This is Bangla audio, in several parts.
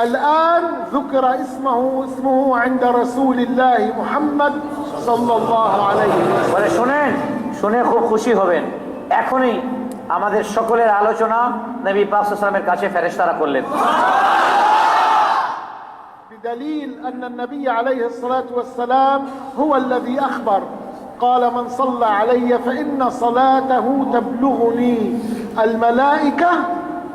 الآن ذكر اسمه عند رسول الله محمد صلى الله عليه وسلم. বলে শুনেন, শুনে খুব খুশি হবেন, এখনই আমাদের সকলের আলোচনা নবী পাক সাল্লাল্লাহু আলাইহি ওয়াসাল্লামের কাছে ফেরেশতারা করলেন। بدليل أن النبي عليه الصلاة والسلام هو الذي أخبر قال من صلى علي فإن صلاته تبلغني الملائكة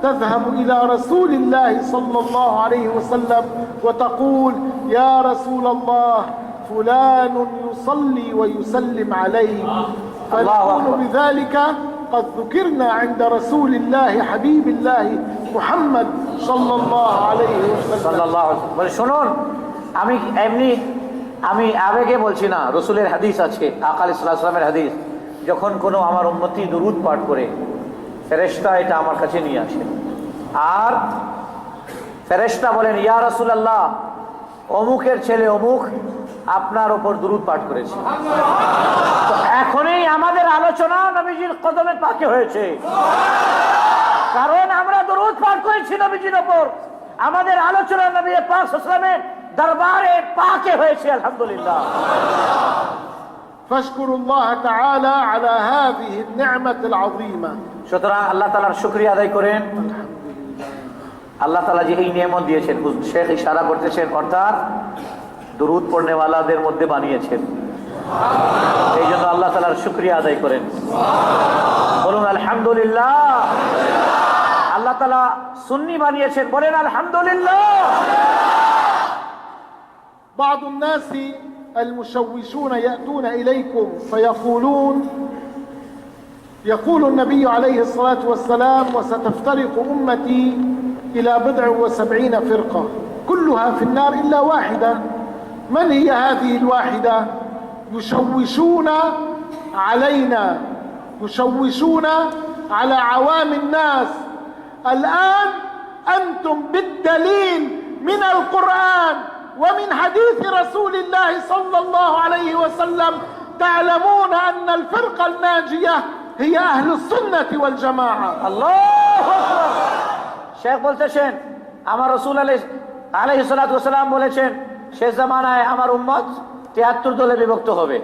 تذهب إلى رسول الله صلى الله عليه وسلم وتقول يا رسول الله فلان يصلي ويسلم عليك فنكون بذلك قد ذكرنا عند رسول الله حبيب الله محمد صلى الله عليه وسلم. বলে শুনুন, আমি আবেগে বলছি না, রসুলের হাদিস আছে, আকা আলাইহিস সালামের হাদিস, যখন কোনো আমার উম্মতি দুরূদ পাঠ করে ফেরেশতা এটা আমার কাছে নিয়ে আসে, আর ফেরেশতা বলেন ইয়া রাসূলুল্লাহ অমুকের ছেলে অমুক আপনার উপর দুরূদ পাঠ করেছে। তো এখনই আমাদের আলোচনা নবীজির কদমে পাকে হয়েছে, কারণ আমরা দুরূদ পাঠ করেছি নবীজির উপর, আমাদের আলোচনা নবী পাক সাল্লাল্লাহু আলাইহি ওয়াসাল্লামের দরবারে পাকে হয়েছে। আলহামদুলিল্লাহ। فاشكروا الله تعالى على هذه النعمة العظيمة. সুতরাং আল্লাহ তাআলার শুকরিয়া আদায় করেন। আল্লাহ তাআলা যে এই নিয়ামত দিয়েছেন, শেখ ইশারা করতেছেন, অর্থাৎ দুরূদ পড়নেওয়ালাদের মধ্যে বানিয়েছেন, এই জন্য আল্লাহ তাআলার শুকরিয়া আদায় করেন। বলুন আলহামদুলিল্লাহ। আল্লাহ তাআলা সুন্নি বানিয়েছেন, বলেন আলহামদুলিল্লাহ। بعض الناس المشوشون يأتون إليكم فيقولون يقول النبي عليه الصلاة والسلام وستفترق أمتي إلى 70 فرقة كلها في النار إلا واحدة. من هي هذه الواحدة؟ يشوشون علينا، يشوشون على عوام الناس. الآن أنتم بالدليل من القرآن ومن حديث رسول الله صلى الله عليه وسلم تعلمون أن الفرقة الناجية هي أهل السنة والجماعة. الله أكبر. শেখ বলতেছেন আমার রাসূল আলাইহিস সালাতু ওয়াস সালাম বলেছেন শেষ জামানায় আমার উম্মত 73 দলে বিভক্ত হবে।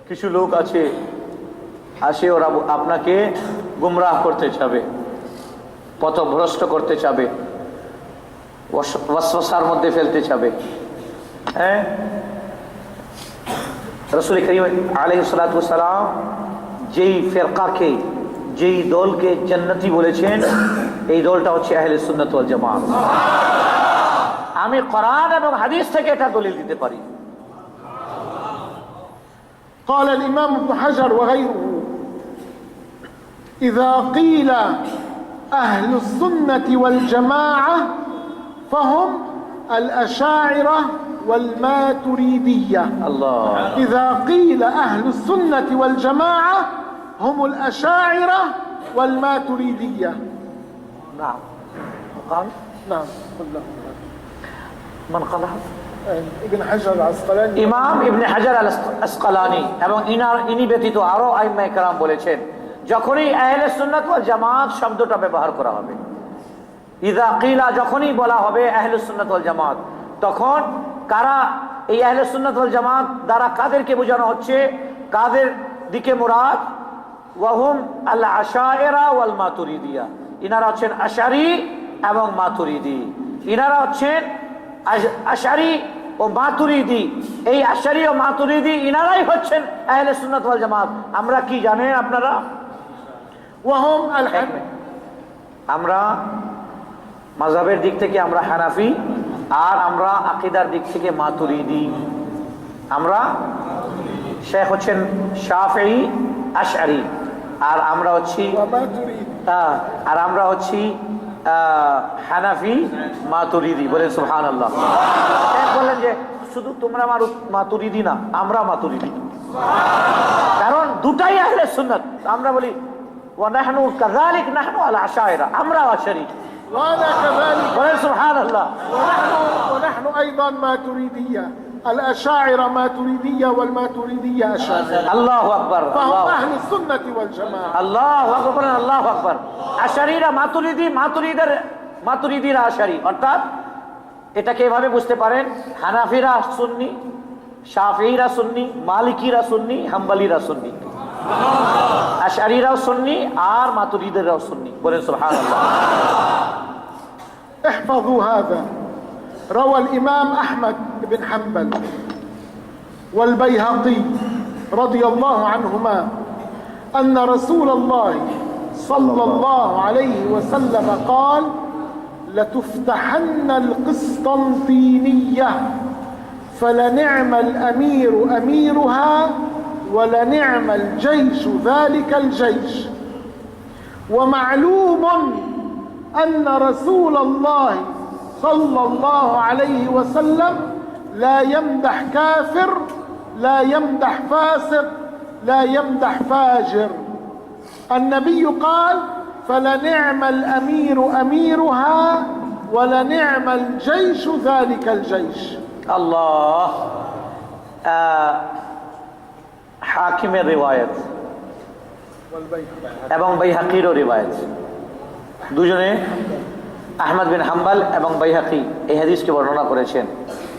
কিছু লোক আছে আসে, ওরা আপনাকে গুমরাহ করতে চাবে, পথভ্রষ্ট করতে চাবে, ওয়াসওয়াসার মধ্যে ফেলতে চাবে। হ্যাঁ, রাসূল করিম আলাইহিস সালাতু ওয়াস সালাম যেই ফিরকাকে, যেই দলকে জান্নাতি বলেছেন, এই দলটা হচ্ছে আহলে সুন্নাত ওয়াল জামাত। আমি কোরআন এবং হাদিস থেকে এটা দলিল দিতে পারি। قال الإمام ابن حجر وغيره إذا قيل أهل السنة والجماعة فهم الأشاعرة والماتريدية. الله. إذا قيل أهل السنة والجماعة هم الأشاعرة والماتريدية. نعم. قال نعم. من قالها؟ ابن حجر العسقلاني. ইমাম ইবনে হাজার আল আসকালানি এবং ইনি ব্যতীত আরো আইম্মায়ে কেরাম বলেছেন, যখনই আহলে সুন্নাত ওয়াল জামাত শব্দটা ব্যবহার করা হবে, ইযা কিলা, যখনই বলা হবে আহলে সুন্নাত ওয়াল জামাত, তখন কারা এই আহলে সুন্নাত ওয়াল জামাত দ্বারা কাদেরকে বোঝানো হচ্ছে, কাদের দিকে মুরাদ? ওয়াহুম আল আশায়রা ওয়াল মাতুরিদিয়া। ইনারা হচ্ছেন আশারি এবং মাতুরিদি। ইনারা হচ্ছেন আশারি ও মাতুরিদি। এই আশারি ও মাতুরিদি ইনারাই হচ্ছেন আহলে সুন্নাত ওয়াল জামাত। আমরা কি জানেন আপনারা? ওয়াহুম আল আমরা মাযহাবের দিক থেকে আমরা হানাফি, আর আমরা আকীদার দিক থেকে মাতুরিদি। আমরা শেখ হচ্ছেন শাফিঈ আশআরি, আর আমরা হচ্ছি হানাফি মাতুরিদি। বলেন সুবহানাল্লাহ। শেখ বলেন যে শুধু তোমরা মাতুরিদি না, আমরা মাতুরিদি, কারণ দুটাই আহলে সুন্নাত। আমরা বলি ওয়া নাহনু কাযালিক নাহনু আল আশায়রা, আমরা আশারি। وأنا كذلك. বলেন সুবহানাল্লাহ। ونحن أيضا ماتريدية. الأشاعرة ماتريدية والماتريدية أشاعرة. الله أكبر. فهم أهل السنة والجماعة. الله أكبر. الله أكبر. আশারীরা মাতুরিদি, মাতুরিদের মাতুরিদিরা আশারি, অর্থাৎ এটাকে এভাবে বুঝতে পারেন, হানাফিরা সুন্নি, শাফিঈরা সুন্নি, মালিকিরা সুন্নি, হাম্বলিরা সুন্নি, আশারিরাও সুন্নি আর মাতুরিদিরাও সুন্নি। বলেন সুবহানাল্লাহ। احفظوا هذا. روى الإمام أحمد بن حنبل والبيهقي رضي الله عنهما أن رسول الله صلى الله عليه وسلم قال: لتفتحن القسطنطينية فلنعم الأمير أميرها ولنعم الجيش ذلك الجيش. ومعلوم أن رسول الله صلى الله عليه وسلم لا يمدح كافر، لا يمدح فاسق، لا يمدح فاجر. النبي قال: فلنعم الأمير أميرها ولنعم الجيش ذلك الجيش. الله. হাকিমের রিওয়ায়াত এবং বাইহাকিরও রিওয়ায়াত, দুজনে আহমদ বিন হাম্বল এবং বাইহাকি এই হাদিসকে বর্ণনা করেছেন।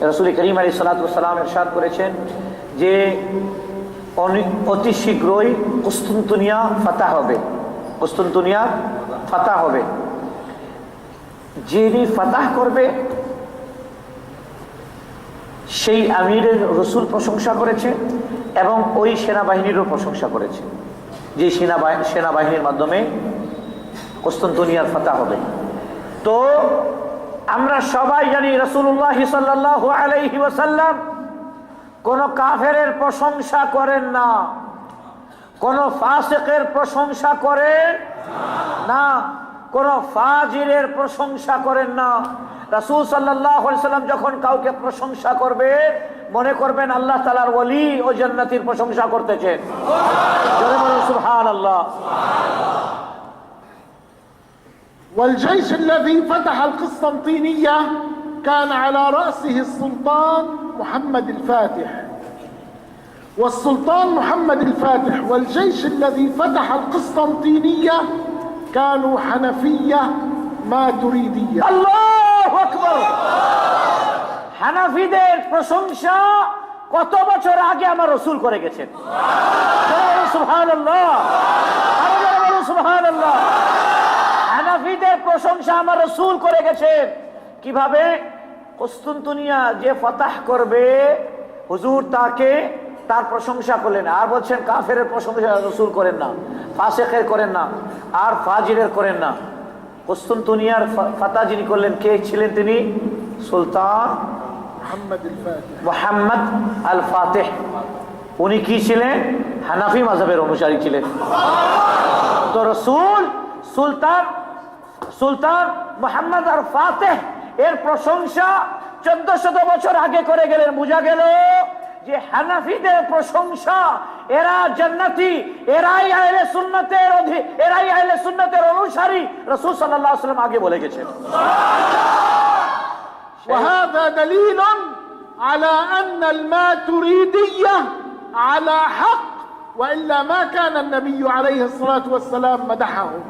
রাসূল করিম আলাইহিস সালাতু ওয়াস সালাম ইরশাদ করেছেন যে অতি শীঘ্রই কুস্তুনতুনিয়া ফাতাহ হবে, কুস্তুনতুনিয়া ফাতাহ হবে। যিনি ফাতাহ করবে সেই আমিরের রসুল প্রশংসা করেছে এবং ওই সেনাবাহিনীরও প্রশংসা করেছে, যে সেনাবাহিনীর মাধ্যমে কুস্তুনতুনিয়ার ফাতাহ হবে। তো আমরা সবাই জানি রাসূলুল্লাহ সাল্লাল্লাহু আলাইহি ওয়াসাল্লাম কোন কাফেরের প্রশংসা করেন না, কোন ফাসিকের প্রশংসা করেন না, কোন ফাজিরের প্রশংসা করেন না। রাসূল সাল্লাল্লাহু আলাইহি ওয়াসাল্লাম যখন কাউকে প্রশংসা করবে মনে করবেন আল্লাহ তাআলার ওলি ও জান্নাতীর প্রশংসা করতেছেন। জোরে বলুন সুবহানাল্লাহ। والجيش الذي فتح القسطنطينية كان على رأسه السلطان محمد الفاتح، والسلطان محمد الفاتح والجيش الذي فتح القسطنطينية كانوا حنفية ماتريدية. আল্লাহু আকবার। হানাফিদের প্রশংসা কত বছর আগে আমার রাসূল করে গেছেন। সুবহানাল্লাহ, সুবহানাল্লাহ। হানাফিদের প্রশংসা আমার রাসূল করে গেছেন। কিভাবে? কুস্তুনতুনিয়া যে ফাতাহ করবে হুজুর তার প্রশংসা করলেন, আর বলছেন কাফেরের প্রশংসা রাসূল করেন না, ফাসিকের করেন না, আর ফাজিরের করেন না। কুস্তুনতুনিয়ার ফাতাহ যিনি করলেন কে ছিলেন? তিনি সুলতান মুহাম্মদ আল ফাতিহ। উনি কি ছিলেন? হানাফি মাযহাবের অনুসারী ছিলেন। তো রাসূল সুলতান মুহাম্মদ আল ফাতিহ এর প্রশংসা 1400 বছর আগে করে গেলেন। বোঝা গেল যে হানাফিদের প্রশংসা, এরা জান্নাতি, এরাই আহলে সুন্নাতের অনুসারী, রাসূল সাল্লাল্লাহু আলাইহি ওয়াসাল্লাম আগে বলে গেছেন। وهذا دليل على أن الماتريدية على حق، وإلا ما كان النبي عليه الصلاة والسلام مدحهم.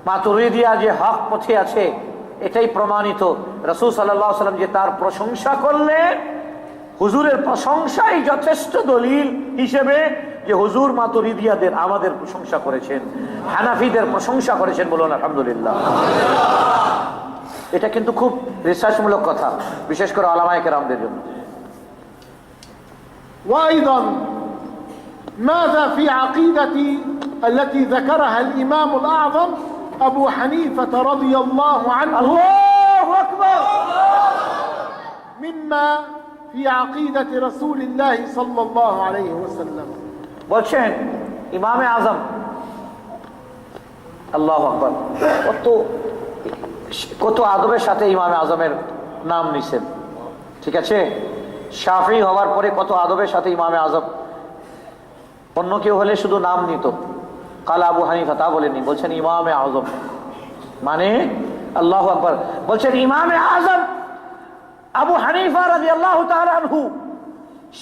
মাতুরিদিয়া যে হক পথে আছে এটাই প্রমাণিত। রাসূল সাল্লাল্লাহু আলাইহি ওয়াসাল্লাম যে তার প্রশংসা করলেন, হুজুরের প্রশংসাই যথেষ্ট দলিল হিসেবে যে হুজুর মাতুরিদিয়াদের আমাদের প্রশংসা করেছেন, হানাফিদের প্রশংসা করেছেন। বলুন আলহামদুলিল্লাহ। এটা কিন্তু খুব রিসার্চমূলক কথা, বিশেষ করে উলামায়ে কেরামদের জন্য। وأيضا ماذا في عقيدة التي ذكرها الإمام الأعظم أبو حنيفة رضي الله عنه؟ الله أكبر. مما في عقيدة رسول الله صلى الله عليه وسلم. বলছেন ইমামে আজম, আল্লাহু আকবার, কত আদবের সাথে ইমামে আজমের নাম নিছেন। ঠিক আছে, শাফি হওয়ার পরে কত আদবের সাথে ইমামে আজম। অন্য কেউ হলে শুধু নাম নিত, কাল আবু হানিফা তা বলেননি, বলছেন ইমামে আজম, মানে আল্লাহু আকবার। বলছেন ইমামে আজম আবু হানিফা রাদিয়াল্লাহু তাআলা আনহু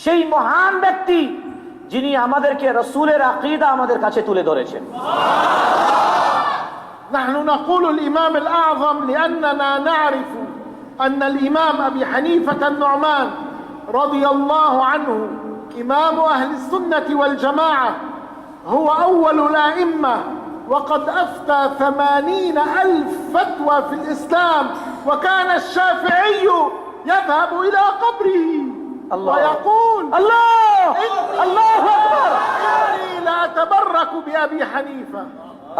সেই মহান ব্যক্তি যিনি আমাদেরকে রাসূলের আকীদা আমাদের কাছে তুলে ধরেছেন। نحن نقول الإمام الأعظم لأننا نعرف أن الإمام أبي حنيفة النعمان رضي الله عنه إمام أهل السنة والجماعة هو أول الأئمة، وقد أفتى 80,000 فتوى في الإسلام، وكان الشافعي يذهب إلى قبره ويقول الله أكبر إني لا أتبرك بأبي حنيفة।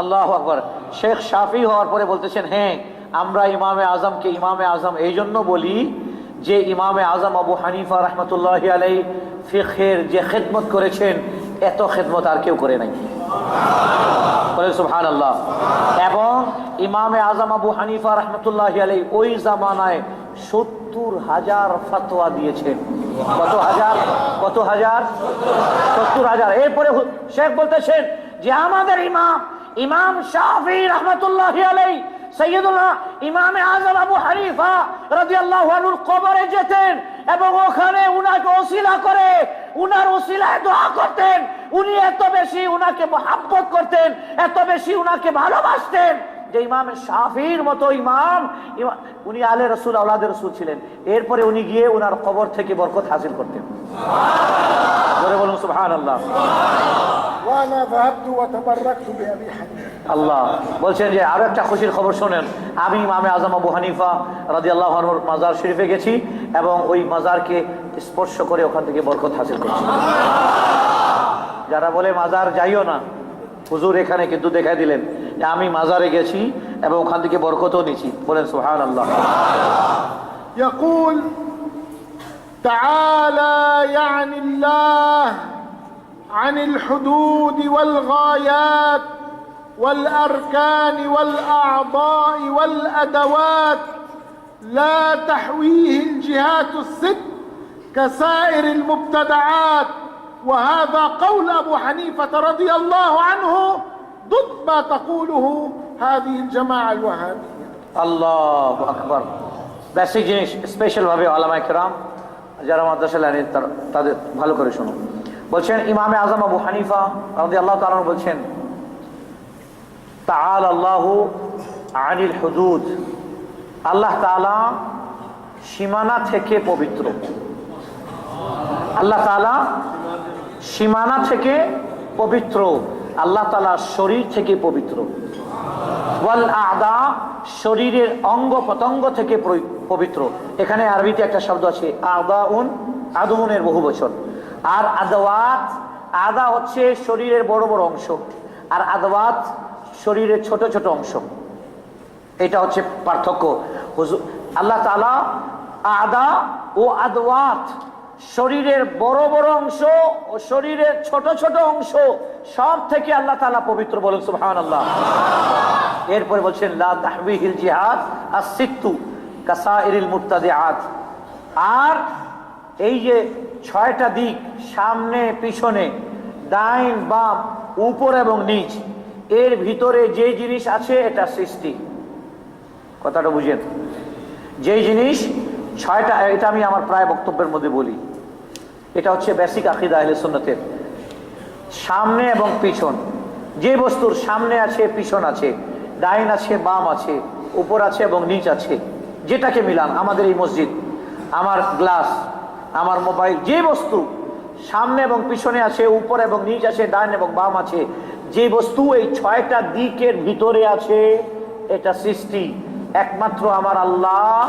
আল্লাহু আকবার। শেখ শাফি হওয়ার পরে বলতেছেন, হ্যাঁ আমরা ইমামে আজমকে ইমামে আজম এই জন্য বলি যে ইমামে আজম আবু হানিফা রহমতুল্লাহি আলাইহি ফিকহের যে খেদমত করেছেন এত খেদমত আর কেউ করে নাই। বলেন সুবহানাল্লাহ। এবং ইমামে আজম আবু হানিফা রহমতুল্লাহি আলাইহি ওই জামানায় 70,000 ফতোয়া দিয়েছেন। কত হাজার? 70,000। এরপরে শেখ বলতেছেন যে আমাদের ইমাম শাফি রহমতুল্লাহি আলাইহি সাইয়্যিদুনা ইমামে আজম আবু হানিফা রাদিয়াল্লাহু আনহুর কবরে যেতেন এবং ওখানে উনাকে ওসিলা করে উনার ওসিলায় দোয়া করতেন। উনি এত বেশি উনাকে মহব্বত করতেন, এত বেশি উনাকে ভালোবাসতেন যে ইমাম শাফির মতো ইমাম উনি আলে রাসূল আওলাদে রাসূল ছিলেন। এরপরে উনি গিয়ে উনার কবর থেকে বরকত হাসিল করতেন। জোরে বলুন সুবহানাল্লাহ। وأنا ذهبت وتبركت بأبي حنيفة। আল্লাহ বলছেন যে আরো একটা খুশির খবর শোনেন, আমি ইমামে আজম আবু হানিফা রাদিয়াল্লাহু আনহুর মাজার শরীফে গেছি এবং ওই মাজারকে স্পর্শ করে ওখান থেকে বরকত হাসিল করছি। যারা বলে মাজার যাইও না, হুজুর এখানে কিন্তু দেখাই দিলেন যে আমি মাজারে গেছি এবং ওখান থেকে বরকতও নিয়েছি। বলেন সুবহানাল্লাহ। يقول تعالى يعني الله عن الحدود والغايات والأركان والأعضاء والأدوات لا تحويه الجهات الست كسائر المبتدعات، وهذا قول أبو حنيفة رضي الله عنه ضد ما تقوله هذه الجماعة الوهابية। আল্লাহু আকবার। বেসিক জিনিস স্পেশাল ভাবে উলামায়ে কেরাম যারা মাদ্রাসা লাইনে তাদের ভালো করে শুনুন। বলছেন ইমামে আজম আবু হানিফা রাদিয়াল্লাহু তাআলা বলছেন তাআলা আল্লাহু আনিল হুদুদ, আল্লাহ তাআলা সীমানা থেকে পবিত্র। আল্লাহ তাআলা সীমানা থেকে পবিত্র, আল্লাহ তাআলা শরীর থেকে পবিত্র। ওয়াল আদা, শরীরের অঙ্গ প্রত্যঙ্গ থেকে পবিত্র। এখানে আরবিতে একটা শব্দ আছে আদাউন, আদুনের বহু বচন। আর আদওয়াত, আদা হচ্ছে শরীরের বড় বড় অংশ আর আদওয়াত শরীরের ছোট ছোট অংশ। এটা হচ্ছে পার্থক্য। আল্লাহ তাআলা আদা ও আদওয়াত, শরীরের বড় বড় অংশ ও শরীরের ছোট ছোট অংশ সব থেকে আল্লাহ তাআলা পবিত্র। বলেন সুবহানাল্লাহ। এরপরে বলছেন লা তাহবিহিল জিহাদ as-sittu কাসাইরিল মুবতাদিআত। আর এই যে 6টা দিক, সামনে পিছনে ডাইন বাম উপর এবং নিচ, এর ভিতরে যে জিনিস আছে এটা সৃষ্টি। কথাটা বুঝেন, যে জিনিস 6টা, এটা আমি আমার প্রায় বক্তব্যের মধ্যে বলি, এটা হচ্ছে বেসিক আকীদা আহলে সুন্নাতের। সামনে এবং পিছন, যে বস্তুর সামনে আছে পিছন আছে, ডাইন আছে বাম আছে, উপর আছে এবং নিচ আছে, যেটাকে মিলান আমাদের এই মসজিদ, আমার গ্লাস, আমার মোবাইল, যে বস্তু সামনে এবং পিছনে আছে, উপর এবং নিচ আছে, ডাইন এবং বাম আছে, যে বস্তু এই 6টা দিকের ভিতরে আছে এটা সৃষ্টি। একমাত্র আমার আল্লাহ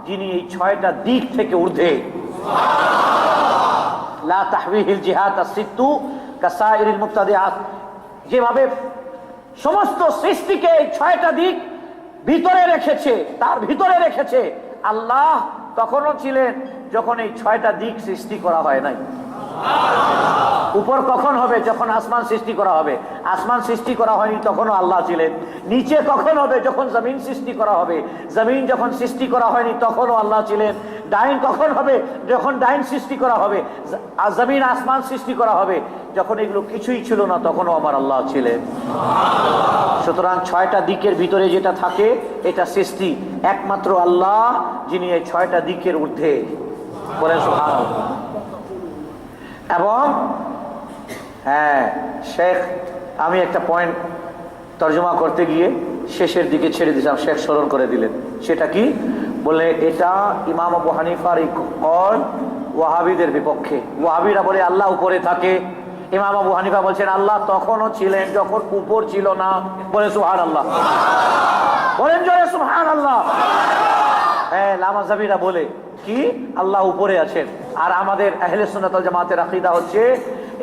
যিনি এই 6টা দিক থেকে ঊর্ধ্বে। লা তাহবিহিল জিহাদ as-sittu কাসাইরিল মুবতাদিআত। যেভাবে সমস্ত সৃষ্টিকে এই 6টা দিক ভিতরে রেখেছে, তার ভিতরে রেখেছে, আল্লাহ তখনও ছিলেন যখন এই 6টা দিক সৃষ্টি করা হয় নাই। উপর কখন হবে? যখন আসমান সৃষ্টি করা হবে। আসমান সৃষ্টি করা হয়নি তখনও আল্লাহ ছিলেন। নিচে কখন হবে? যখন জমিন সৃষ্টি করা হবে। জমিন যখন সৃষ্টি করা হয়নি তখনও আল্লাহ ছিলেন। ডাইন কখন হবে? যখন ডাইন সৃষ্টি করা হবে। জমিন আসমান সৃষ্টি করা হবে। যখন এগুলো কিছুই ছিল না তখনও আমার আল্লাহ ছিলেন। সুতরাং 6টা দিকের ভিতরে যেটা থাকে এটা সৃষ্টি, একমাত্র আল্লাহ যিনি এই 6টা দিকের ঊর্ধ্বে। বলেন সুবহানাল্লাহ। এবং হ্যাঁ শেখ, আমি একটা পয়েন্ট তর্জমা করতে গিয়ে শেষের দিকে ছেড়ে দিলাম, শেখ স্মরণ করে দিলেন। সেটা কি বলে? এটা ইমাম আবু হানিফার কল ওয়াহাবিদের বিপক্ষে। ওয়াহাবিরা বলে আল্লাহ উপরে থাকে, ইমাম আবু হানিফা বলছেন আল্লাহ তখনও ছিলেন যখন উপর ছিল না। বলে সুবহানাল্লাহ, বলেন জোরে সুবহানাল্লাহ। হ্যাঁ, লামাযাবিরা বলে কি আল্লাহ উপরে আছেন। আর আমাদের আহলে সুন্নাত ওয়াল জামাতের আকীদা হচ্ছে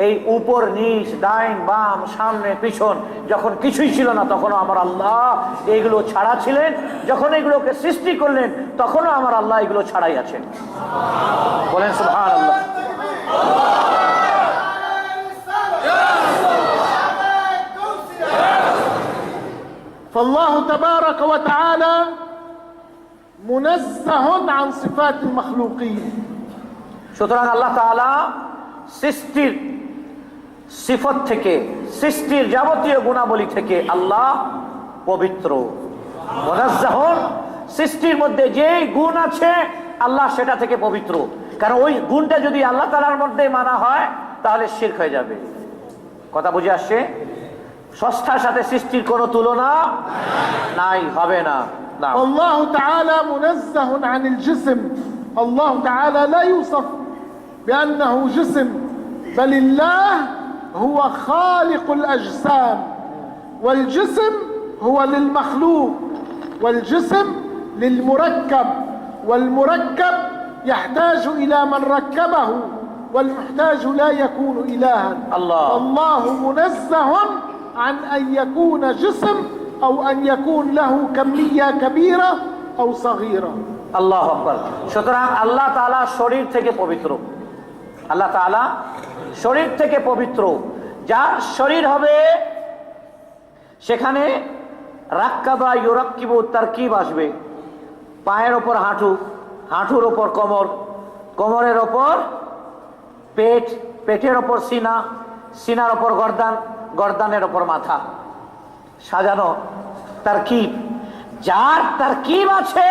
এই উপর নিচ ডাইন বাম সামনে পিছন যখন কিছুই ছিল না তখনও আমার আল্লাহ এইগুলো ছাড়া ছিলেন, যখন এগুলোকে সৃষ্টি করলেন তখনও আমার আল্লাহ এগুলো ছাড়াই আছেন। বলেন সুবহানাল্লাহ। فالله تبارك وتعالى منزه عن صفات المخلوقين। সুতরাং আল্লাহ তাআলা সৃষ্টির সিফত থেকে, সৃষ্টির যাবতীয় গুণাবলী থেকে আল্লাহ পবিত্র। মুনাজ্জাহুন, সৃষ্টির মধ্যে যে গুণ আছে আল্লাহ সেটা থেকে পবিত্র। কারণ ওই গুণটা যদি আল্লাহ তাআলার মধ্যে মানা হয় তাহলে শিরক হয়ে যাবে। কথা বুঝে আসছে? স্রষ্টার সাথে সৃষ্টির কোনো তুলনা নাই, হবে না। الله تعالى منزه عن الجسم. الله تعالى لا يوصف بأنه جسم، بل الله هو خالق الأجسام، والجسم هو للمخلوق، والجسم للمركب، والمركب يحتاج إلى من ركبه، والمحتاج لا يكون إلها. الله منزه عن أن يكون جسم أو أن يكون له كمية كبيرة أو صغيرة. আল্লাহু আকবার। সুতরাং আল্লাহ তাআলা শরীর থেকে পবিত্র। আল্লাহ তাআলা শরীর থেকে পবিত্র। যার শরীর হবে সেখানে রাক্কাবা ইউরাক্কিবু তারকিব আসবে। পায়ের ওপর হাঁটু, হাঁটুর ওপর কোমর, কোমরের ওপর পেট, পেটের ওপর সিনা, সিনার ওপর গর্দান, গর্দানের ওপর মাথা, সাজানো তারকিব। যার তারকিব আছে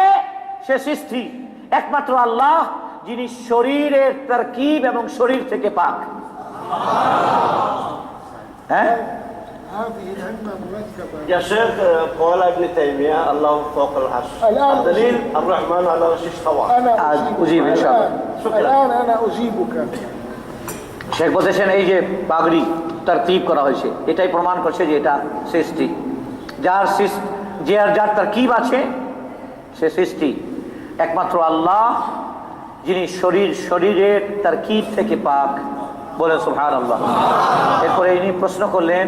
সে সৃষ্টি। একমাত্র আল্লাহ যিনি শরীরের তারকিব এবং শরীর থেকে পাক। হ্যাঁ, هذه العلة مركبة. يا شيخ قال ابن تيمية الله فوق العرش، الدليل الرحمن على العرش استوى. أنا أجيب إن شاء الله. الآن أنا أجيبك. শেখ বলতেছেন এই যে পাগড়ি তারতিব করা হয়েছে এটাই প্রমাণ করছে যে এটা সৃষ্টি। যার যার তারকিব আছে সে সৃষ্টি। একমাত্র আল্লাহ যিনি শরীরের তারকিব থেকে পাক। বলে সুবহানাল্লাহ। এরপরে ইনি প্রশ্ন করলেন,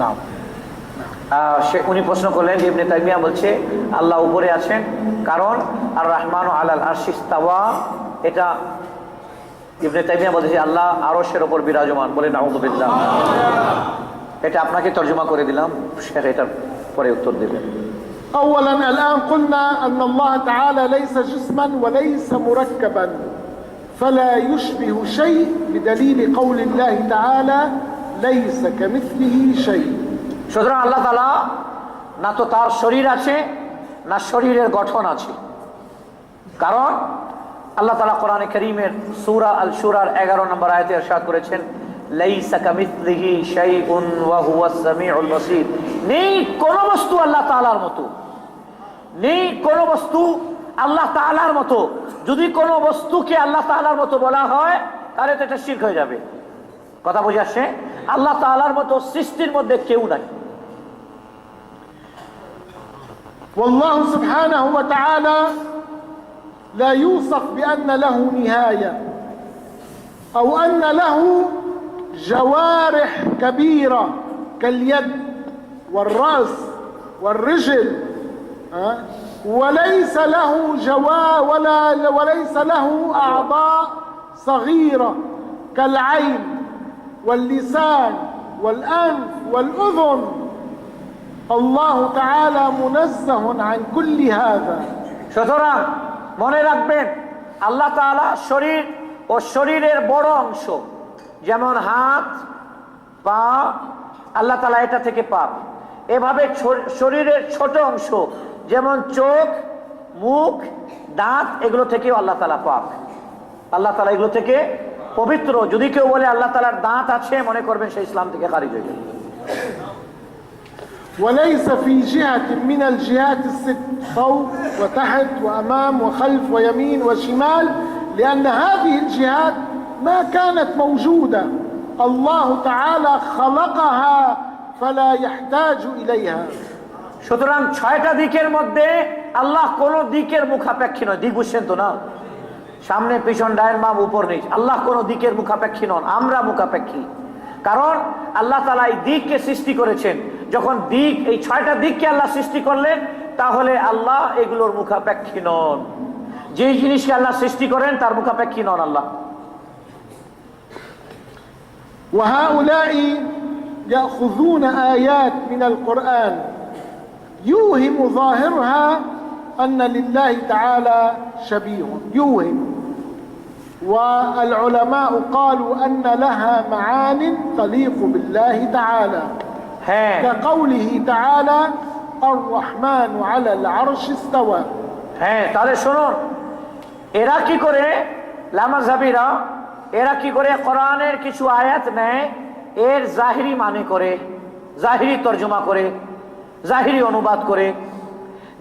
না উনি প্রশ্ন করলেন যে ইবনে তাইমিয়া বলছে আল্লাহ উপরে আছেন, কারণ আর রহমানু আলাল আরশি ইস্তাওয়া, এটা ইবনে তাইমিয়া বলছে আল্লাহ আরশের উপর বিরাজমান। বলে নাউযুবিল্লাহ। এটা আপনাকে তরজমা করে দিলাম, শেখ এটার পরে উত্তর দেবেন। أولا الآن قلنا أن الله تعالى ليس جسما وليس مركبا، فلا يشبه شيء بدليل قول الله تعالى ليس كمثله شيء. সুতরাং আল্লাহ তাআলা না তো তার শরীর আছে না শরীরের গঠন আছে, কারণ আল্লাহ তাআলা কোরআনে কারীমের সূরা আল শুরার 11 নম্বর আয়াতে ইরশাদ করেছেন লাইসা কামিথলিহি শাইউন ওয়া হুয়াস সামিউল বাসীর। নেই কোন বস্তু আল্লাহ তাআলার মতো, নেই কোন বস্তু আল্লাহ তাআলার মতো। যদি কোনো বস্তুকে আল্লাহ তাআলার মতো বলা হয় তাহলে তো এটা শিরক হয়ে যাবে। কথা বুঝে আসছে? আল্লাহ তাআলার মতো সৃষ্টির মধ্যে কেউ নাই। والله سبحانه وتعالى لا يوصف بأن له نهاية أو أن له جوارح كبيرة كاليد والرأس والرجل، وليس له وليس له أعضاء صغيرة كالعين واللسان والأنف والأذن. الله تعالى منزه عن كل هذا. সুতরাং মনে রাখবেন আল্লাহ তাআলা শরীর ও শরীরের বড় অংশ যেমন হাত পা, আল্লাহ তাআলা এটা থেকে পাক। এভাবে শরীরের ছোট অংশ যেমন চোখ মুখ দাঁত এগুলো থেকেও আল্লাহ তাআলা পাক। আল্লাহ তাআলা এগুলো থেকে পবিত্র। যদি কেউ বলে আল্লাহ তাআলার দাঁত আছে, মনে করবেন সে ইসলাম থেকে খারিজ হয়ে যাবে। وليس في جهة من الجهات الست فوق وتحت وأمام وخلف ويمين وشمال، لأن هذه الجهات ما كانت موجودة، الله تعالى خلقها فلا يحتاج إليها। সুতরাং ছয়টা দিকের মধ্যে আল্লাহ কোন দিকের মুখাপেক্ষী নয়। দিক বুঝছেন তো না? সামনে পিছন ডায়ের বাম উপর নিচ, আল্লাহ কোন দিকের মুখাপেক্ষী নন, আমরা মুখাপেক্ষী। কারণ আল্লাহ তাআলা এই দিককে সৃষ্টি করেছেন। যখন দিক, এই ছয়টা দিককে আল্লাহ সৃষ্টি করলেন, তাহলে আল্লাহ এগুলোর মুখাপেক্ষী নন। যে জিনিসকে আল্লাহ সৃষ্টি করেন তার মুখাপেক্ষী নন আল্লাহ। وهؤلاء يأخذون آيات من القرآن يوهم ظاهرها أن لله تعالى شبيه، يوهم، والعلماء قالوا أن لها معان تليق بالله تعالى كقوله تعالى الرحمن على العرش استوى। তাহলে শুনুন, এরা কি করে, লামাযহাবীরা এরা কি করে কোরআনের কিছু আয়াত নেয়, এর জাহিরি মানে করে, জাহিরি তর্জমা করে, জাহিরি অনুবাদ করে,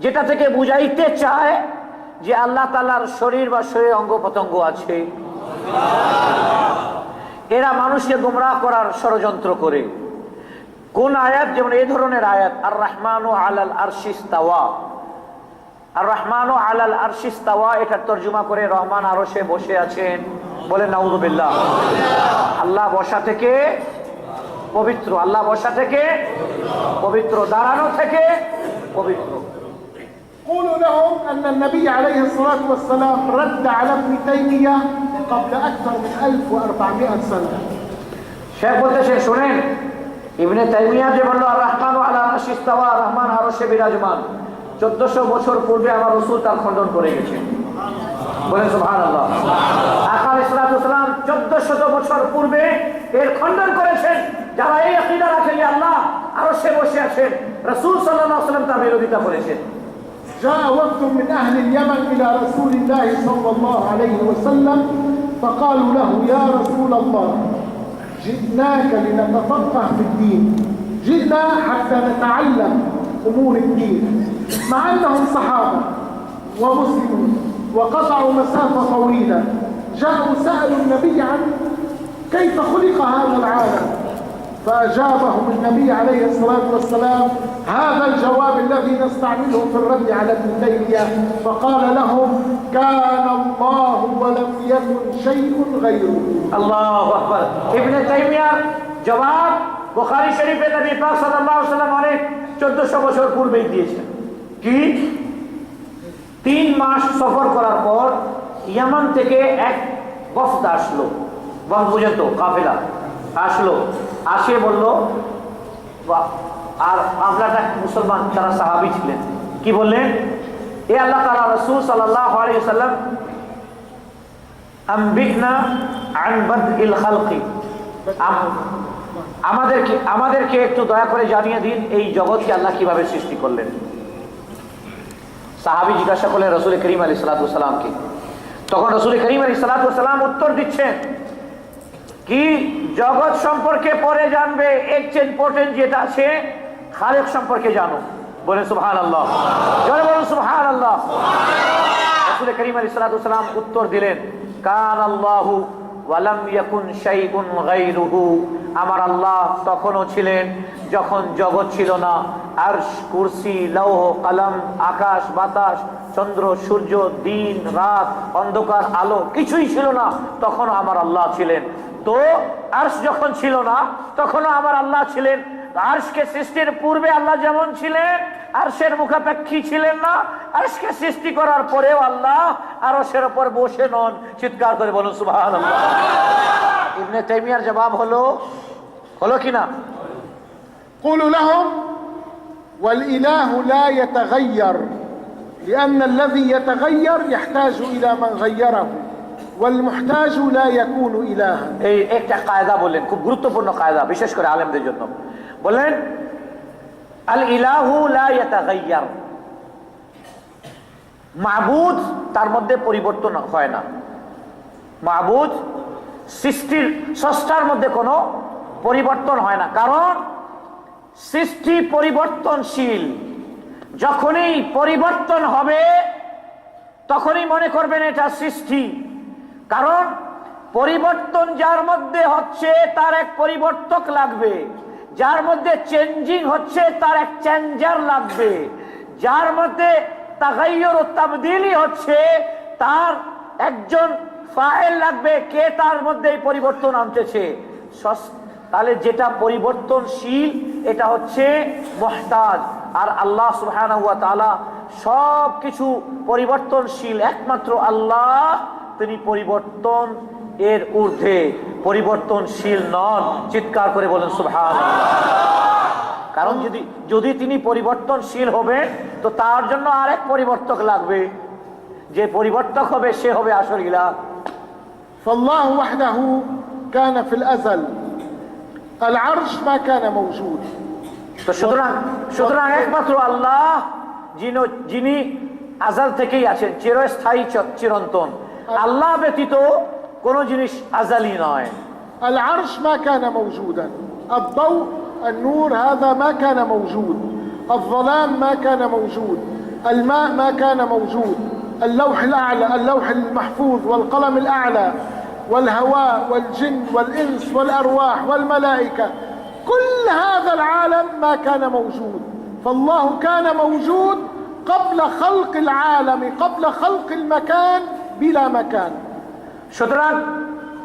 যেটা থেকে বুঝাইতে চায় যে আল্লাহ তাআলার শরীর বা শরীর অঙ্গ প্রত্যঙ্গ আছে। এরা মানুষকে গোমরাহ করার ষড়যন্ত্র করে। কোন আয়াত? যেমন এই ধরনের আয়াত, আর রহমানু আলাল আরশি ইস্তাওয়া, আর রহমানু আলাল আরশি ইস্তাওয়া, এটার তর্জমা করে রহমান আরশে বসে আছেন। বলে নাউযুবিল্লাহ। আল্লাহ বসা থেকে পবিত্র, আল্লাহ বসা থেকে পবিত্র, দাঁড়ানো থেকে পবিত্র। قولوا لهم أن النبي عليه الصلاة والسلام رد على ابن تيمية قبل أكثر من 1400 سنة। শেখ বলতেছেন, শুনেন, ইবনে তাইমিয়া যে বলল আর রহমানু আলা আরশি ইস্তাওয়া, রহমান আরশে বিরাজমান, 1400 বছর পূর্বে আমার রাসূল তার খণ্ডন করে গেছেন। বলেন সুবহানাল্লাহ। আকা আলাইহিস সালাতু ওয়াসালাম 1400 বছর পূর্বে এর খণ্ডন করেছেন। যারা এই আকীদা রাখে যে আল্লাহ আরশে বসে আছেন, রাসূল সাল্লাল্লাহু আলাইহি ওয়াসাল্লাম তার বিরোধিতা করেছেন। جاء وفد من أهل اليمن إلى رسول الله صلى الله عليه وسلم فقالوا له يا رسول الله جئناك لنتفقه في الدين، جئنا حتى نتعلم أمور الدين، مع أنهم صحابة ومسلمون وقطعوا مسافة طويلة، جاءوا سألوا النبي عن كيف خلق هذا العالم، فأجابهم النبي عليه الصلاة والسلام هذا الجواب الذي نستعمله في الرد على ابن تيمية، فقال لهم كان الله ولم يكن شيء غيره। الله أكبر। ইবনে তাইমিয়ার জবাব বুখারী শরীফে নবী পাক সাল্লাল্লাহু আলাইহি ওয়াসাল্লাম অনেক 1400 বছর পূর্বেই দিয়েছেন। কি? 3 মাস সফর করার পর ইয়ামান থেকে এক ওয়াফদ আসলো। ওয়াফদ বুঝেন তো, কাফেলা আসলো, আসে বলল, আর আপনারা মুসলমান, তারা সাহাবী ছিলেন, কি বললেন? এ আল্লাহ তাআলা রাসূল সাল্লাল্লাহু আলাইহি ওয়াসাল্লাম আম্বিকনা আন বাদইল খালকি, আমাদেরকে একটু দয়া করে জানিয়ে দিন এই জগৎকে আল্লাহ কিভাবে সৃষ্টি করলেন। সাহাবী জিজ্ঞাসা করলেন রাসূল করিম আলাইহিস সালাতু ওয়াসালামকে। তখন রাসূল করিম আলাইহিস সালাতু ওয়াসালাম উত্তর দিচ্ছেন কি, জগৎ সম্পর্কে পরে জানবে, এর চেয়ে ইম্পর্টেন্ট যেটা আছে খালেক সম্পর্কে জানো। বলেন সুবহানাল্লাহ, জোরে বলুন সুবহানাল্লাহ। রাসূল করিম আলাইহিস সালাতু ওয়াসালাম উত্তর দিলেন কানাল্লাহু ওয়া লাম ইয়াকুন শাইউন গায়রুহু, আমার আল্লাহ তখনও ছিলেন যখন জগৎ ছিল না। আরশ, কুরসি, লৌহ কলম, আকাশ বাতাস, চন্দ্র সূর্য, দিন রাত, অন্ধকার আলো কিছুই ছিল না, তখনও আমার আল্লাহ ছিলেন। তো আরশ যখন ছিল না তখনও আমার আল্লাহ ছিলেন। আরশকে সৃষ্টির পূর্বে আল্লাহ যেমন ছিলেন, আরশের মুখাপেক্ষী ছিলেন না, আরশকে সৃষ্টি করার পরেও আল্লাহ আরশের উপর বসে নন। চিৎকার করে বলুন সুবহানাল্লাহ। ইবনে তাইমিয়ার জবাব হলো কিনা? قولوا لهم والإله لا يتغير لأن الذي يتغير يحتاج إلى من غيره والمحتاج لا يكون إلها। এই একটা কায়দা বললেন, খুব গুরুত্বপূর্ণ কায়দা, বিশেষ করে আলেমদের জন্য। বলেন আল ইলাহু লা ইয়াতাগায়্যার, মাবুদ তার মধ্যে পরিবর্তন হয় না। মাবুদ সৃষ্টির স্রষ্টার মধ্যে কোনো পরিবর্তন হয় না, কারণ সৃষ্টি পরিবর্তনশীল, যখনই পরিবর্তন হবে তখনই মনে করবেন এটা সৃষ্টি। কারণ পরিবর্তন যার মধ্যে হচ্ছে তার এক পরিবর্তক লাগবে, যার মধ্যে চেঞ্জিং হচ্ছে তার এক চেঞ্জার লাগবে, যার মধ্যে তাগায়্যুর ও তাবদীলি হচ্ছে তার একজন ফাইল লাগবে, কে তার মধ্যে এই পরিবর্তন আনতেছে। তাহলে যেটা পরিবর্তনশীল এটা হচ্ছে মুহতাজ, আর আল্লাহ সুবহানাহু ওয়া তাআলা সব কিছু পরিবর্তনশীল। একমাত্র আল্লাহ তিনি পরিবর্তন এর ঊর্ধ্বে, পরিবর্তনশীল নন। চিৎকার করে বলেন সুবহানাল্লাহ। কারণ যদি তিনি পরিবর্তনশীল হবেন তো তার জন্য আরেক পরিবর্তক লাগবে, যে পরিবর্তক হবে সে হবে আসল ইলাহ। فالله وحده كان في الأزل، العرش ما كان موجود। তো সুতরাং একমাত্র আল্লাহ যিনি আজাল থেকেই আছেন, চিরস্থায়ী চিরন্তন। আল্লাহ ব্যতীত কোন জিনিস আজালি নয়। العرش ما كان موجودا، الضوء النور هذا ما كان موجود، الظلام ما كان موجود، الماء ما كان موجود، اللوح الأعلى، اللوح المحفوظ والقلم الأعلى والهواء والجن والإنس والأرواح والملائكة، كل هذا العالم ما كان موجود. فالله كان موجود قبل خلق العالم، قبل خلق المكان بلا مكان. সুতরাং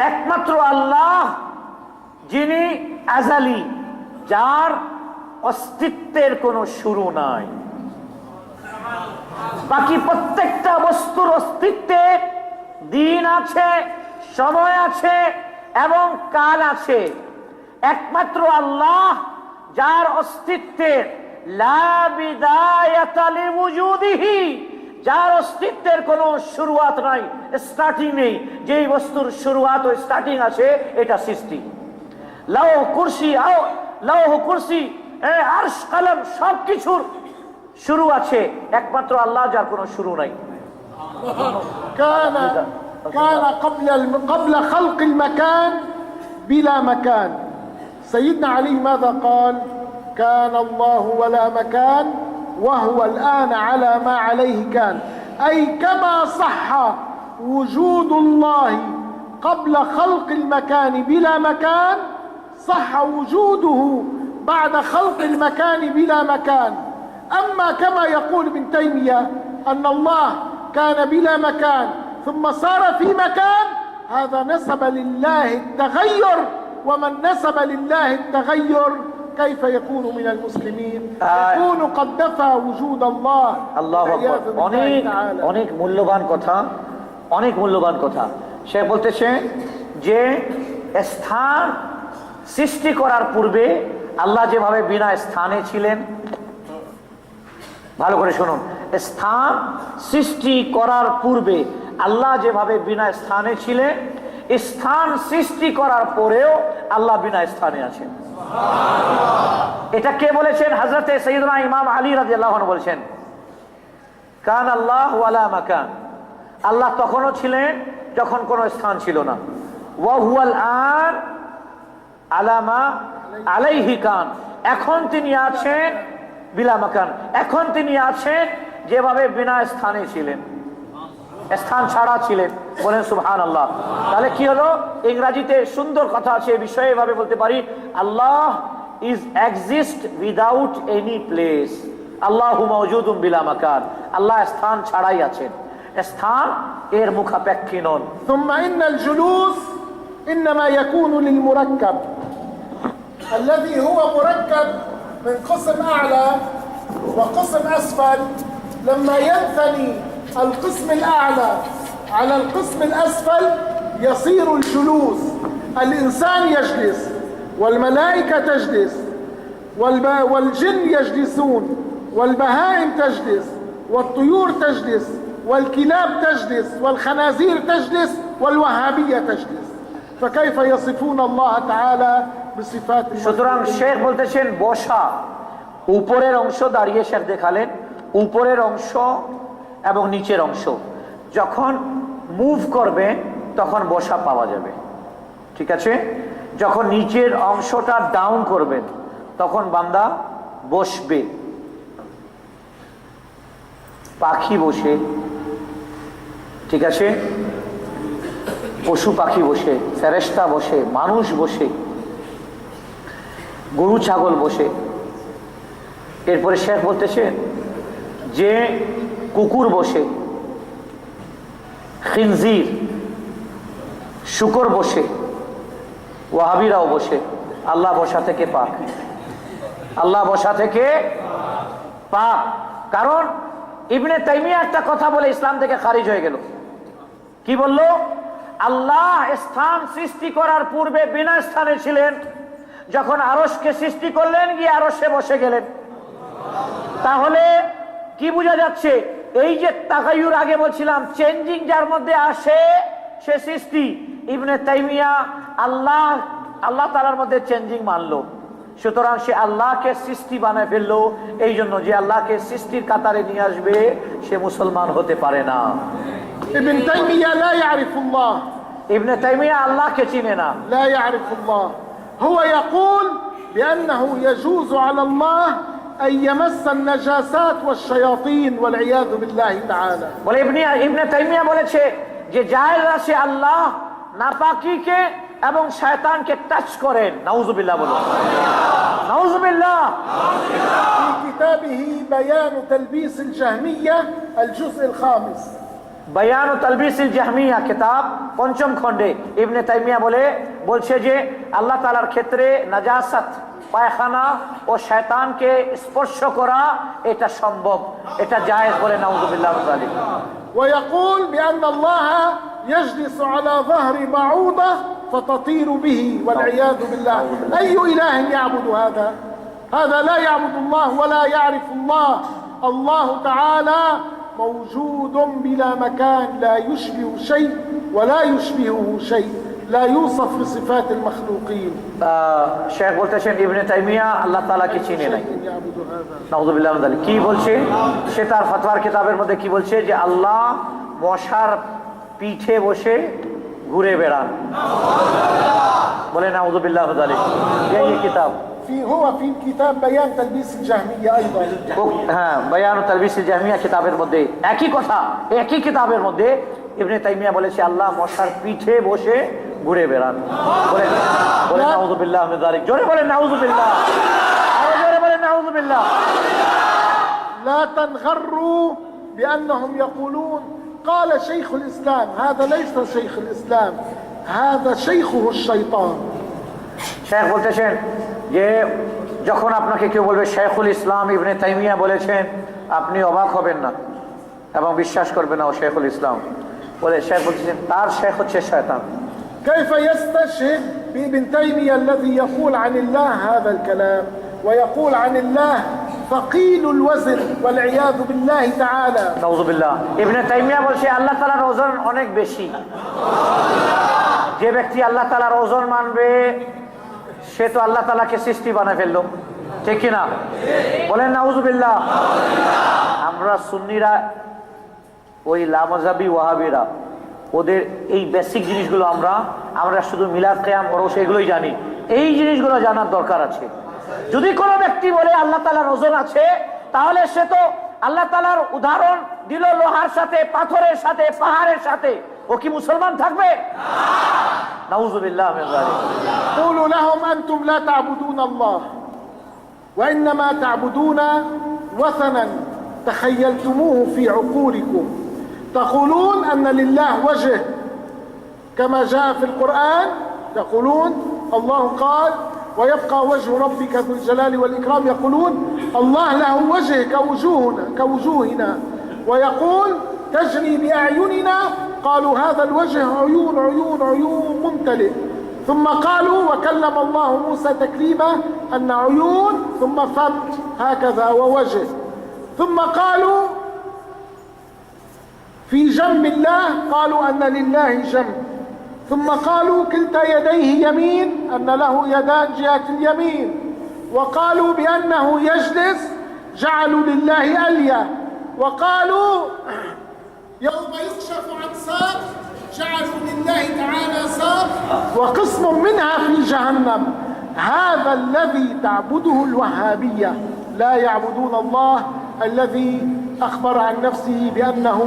একমাত্র আল্লাহ যিনি আজালি, যার অস্তিত্বের কোনো শুরু নাই। বাকি প্রত্যেকটা বস্তুর অস্তিত্বে দিন আছে, সময় আছে এবং কাল আছে। একমাত্র আল্লাহ যার অস্তিত্বের লা বিদায়াতা লিওজুদিহি, যার অস্তিত্বের কোনো শুরুয়াত নাই, স্টার্টিং নেই। যেই বস্তুর শুরুয়াত ও স্টার্টিং আছে এটা সৃষ্টি। লৌহ কুরসি আরশ কলম সবকিছুর শুরু আছে, একমাত্র আল্লাহ যার কোনো শুরু নাই। كان قبل خلق المكان بلا مكان. سيدنا علي ماذا قال؟ كان الله ولا مكان وهو الآن على ما عليه كان. أي كما صح وجود الله قبل خلق المكان بلا مكان، صح وجوده بعد خلق المكان بلا مكان. أما كما يقول ابن تيمية أن الله كان بلا مكان ثم صار في مكان، هذا نسب لله التغير، ومن نسب لله التغير كيف يكون من المسلمين؟ يكون قد نفى وجود الله. আল্লাহু আকবার। অনেক মূল্যবান কথা সে বলতেছে যে স্থান সৃষ্টি করার পূর্বে আল্লাহ যেভাবে বিনা স্থানে ছিলেন, ভালো করে শুনুন, স্থান সৃষ্টি করার পূর্বে আল্লাহ যেভাবে বিনা স্থানে ছিলেন, স্থান সৃষ্টি করার পরেও আল্লাহ বিনা স্থানে আছেন। এটা কে বলেছেন? হযরতে সাইয়্যিদুনা ইমাম আলী রাদিয়াল্লাহু আনহু বলেছেন, কান আল্লাহ ওয়ালা মাকান। আল্লাহ তখনও ছিলেন যখন কোনো স্থান ছিল না। ওয়া হুয়াল আন আলা মা আলাইহি কান। এখন তিনি আছেন বিলা মাকান, এখন তিনি আছেন যেভাবে বিনা স্থানে ছিলেন, স্থান ছাড়া ছিলেন। বলেন সুবহানাল্লাহ। তাহলে কি হলো? ইংরেজিতে সুন্দর কথা আছে এই বিষয়ে, এভাবে বলতে পারি, Allah is exist without any place, আল্লাহু মাওজুদুম বিলা মাকান। আল্লাহ স্থান ছাড়াই আছেন, স্থান এর মুখাপেক্ষী নন। ثم إن الجلوس إنما يكون للمركب الذي هو مركب من قسم أعلى وقسم أسفل. لما ينثني القسم الأعلى على القسم الأسفل يصير الجلوس. الإنسان يجلس والملائكة تجلس والجن يجلسون والبهائم تجلس والطيور تجلس والكلاب تجلس والخنازير تجلس والوهابية تجلس. فكيف يصفون الله تعالى بصفات؟ সুতরাং শেখ বলতেছেন বসা, উপরের অংশ দাঁড়িয়ে শেখ দেখালেন, উপরের অংশ এবং নিচের অংশ যখন মুভ করবে তখন বসা পাওয়া যাবে, ঠিক আছে? যখন নিচের অংশটা ডাউন করবেন তখন বান্দা বসবে। পাখি বসে, ঠিক আছে, পশু পাখি বসে, ফেরেশতা বসে, মানুষ বসে, গরু ছাগল বসে। এরপরে শেখ বলতেছেন যে কুকুর বসে, খিনজির, শুকর বসে, ওয়াহাবিরাও বসে। আল্লাহ বসা থেকে পাক, আল্লাহ বসা থেকে পাক। কারণ ইবনে তাইমিয়া একটা কথা বলে ইসলাম থেকে খারিজ হয়ে গেল। কি বলল? আল্লাহ স্থান সৃষ্টি করার পূর্বে বিনা স্থানে ছিলেন, যখন আরশকে সৃষ্টি করলেন গিয়ে আরশে বসে গেলেন। তাহলে কি বোঝা যাচ্ছে? এই যে তাগায়ুর, আগে বলছিলাম চেঞ্জিং যার মধ্যে আসে সে সৃষ্টি। ইবনে তাইমিয়া আল্লাহ তাআলার মধ্যে চেঞ্জিং মানলো, সুতরাং সে আল্লাহকে সৃষ্টি বানায় ফেললো। এই জন্য যে আল্লাহকে সৃষ্টির কাতারে নিয়ে আসবে সে মুসলমান হতে পারে না। ابن تيمية لا يعرف الله. ইবনে তাইমিয়া আল্লাহকে চিনে না। لا يعرف الله. هو يقول بأنه يجوز على الله أن يمس النجاسات والشياطين والعياذ بالله تعالى. বলে ইবনে তাইমিয়া বলেছে যে জায়েজ আছে আল্লাহ নাপাকিকে এবং শয়তানকে টাচ করেন। নাউজুবিল্লাহ বলো, নাউজুবিল্লাহ। في كتابه بيان تلبيس الجهمية الجزء الخامس. বায়ান ও তালবিসিল জাহমিয়া কিতাব পঞ্চম খণ্ডে ইবনে তাইমিয়া বলছে যে আল্লাহ তাআলার ক্ষেত্রে নাজাসাত, পায়খানা ও শয়তানকে স্পর্শ করা এটা সম্ভব, এটা জায়েজ বলে। নাউজুবিল্লাহ মিন যালিক। ويقول بأن الله يجلس على ظهر بعوضة فتطير به والعياذ بالله. أي إله يعبد هذا؟ هذا لا يعبد الله ولا يعرف الله. الله تعالى موجود بلا مكان، لا يشبه شيء ولا يشبهه شيء، لا يوصف بصفات المخلوقين. শেখ বলতেছেন ইবনে তাইমিয়া আল্লাহ তাআলাকে চিনে নাই। يعبد هذا. নাউজুবিল্লাহ মিন যালিক। কি বলছে সে? তার ফতোয়ার কিতাবের মধ্যে কি বলছে? যে আল্লাহ মশার পিঠে বসে ঘুরে বেড়ান। বলে নাউজুবিল্লাহ মিন যালিক। এই কিতাব هو في كتاب بيان تلبيس الجهمية أيضا. হ্যাঁ, বায়ান ও তালবিসিল জাহমিয়া কিতাবের মধ্যে একই কথা, একই কিতাবের মধ্যে ইবনে তাইমিয়া বলেছে আল্লাহ মশার পিঠে বসে ঘুরে বেড়ান। বলে নাউজুবিল্লাহ মিন যালিক। জোরে বলে নাউজুবিল্লাহ, আরো জোরে বলে নাউজুবিল্লাহ। لا تنغروا بأنهم يقولون قال شيخ الإسلام. هذا ليس شيخ الإسلام، هذا شيخه الشيطان. শেখ বলতেছেন যে যখন আপনাকে কেউ বলবে শেখুল ইসলাম ইবনে তাইমিয়া বলেছেন, আপনি অবাক হবেন না এবং বিশ্বাস করবেন না ও শেখুল ইসলাম বলে। শেখ বলতেছেন তার শেখ হচ্ছে শয়তান। كيف يستشهد بابن تيمية الذي يقول عن الله هذا الكلام ويقول عن الله ثقيل الوزن والعياذ بالله تعالى. নাউজুবিল্লাহ। ইবনে তাইমিয়া বলছে আল্লাহ তাআলার ওজন অনেক বেশি। যে ব্যক্তি আল্লাহ তাআলার ওজন মানবে সে তো আল্লাহ তাআলাকে সৃষ্টি বানায় ফেললো, ঠিক কি না? বলেন নাউজুবিল্লাহ। আমরা সুন্নিরা, ওই লামাযাবি ওয়াহাবিরা, ওদের এই বেসিক জিনিসগুলো আমরা শুধু মিলাদ, কিয়াম, ওরস এগুলোই জানি। এই জিনিসগুলো জানার দরকার আছে। যদি কোনো ব্যক্তি বলে আল্লাহ তাআলার ওজন আছে, তাহলে সে তো আল্লাহ তাআলার উদাহরণ দিল লোহার সাথে, পাথরের সাথে, পাহাড়ের সাথে। ও কি মুসলমান থাকবে? নাউজুবিল্লাহ মিন যালিক। قولوا لهم أنتم لا تعبدون الله وإنما تعبدون وثنا تخيلتموه في عقولكم. تقولون أن لله وجه كما جاء في القرآن. تقولون الله قال ويبقى وجه ربك ذو الجلال والإكرام. يقولون الله له وجه كوجوهنا ويقول تجري بأعيننا. قالوا هذا الوجه عيون عيون عيون ممتلئ. ثم قالوا وكلم الله موسى تكليما أن عيون ثم فم هكذا ووجه. ثم قالوا في جنب الله، قالوا أن لله جنب. ثم قالوا كلتا يديه يمين، أن له يدان جهة اليمين. وقالوا بأنه يجلس، جعلوا لله ألية. وقالوا يوم يكشف عن ساق جعلوا لله تعالى ساق وقسم منها في جهنم. هذا الذي تعبده الوهابية لا يعبدون الله الذي أخبر عن نفسه بأنه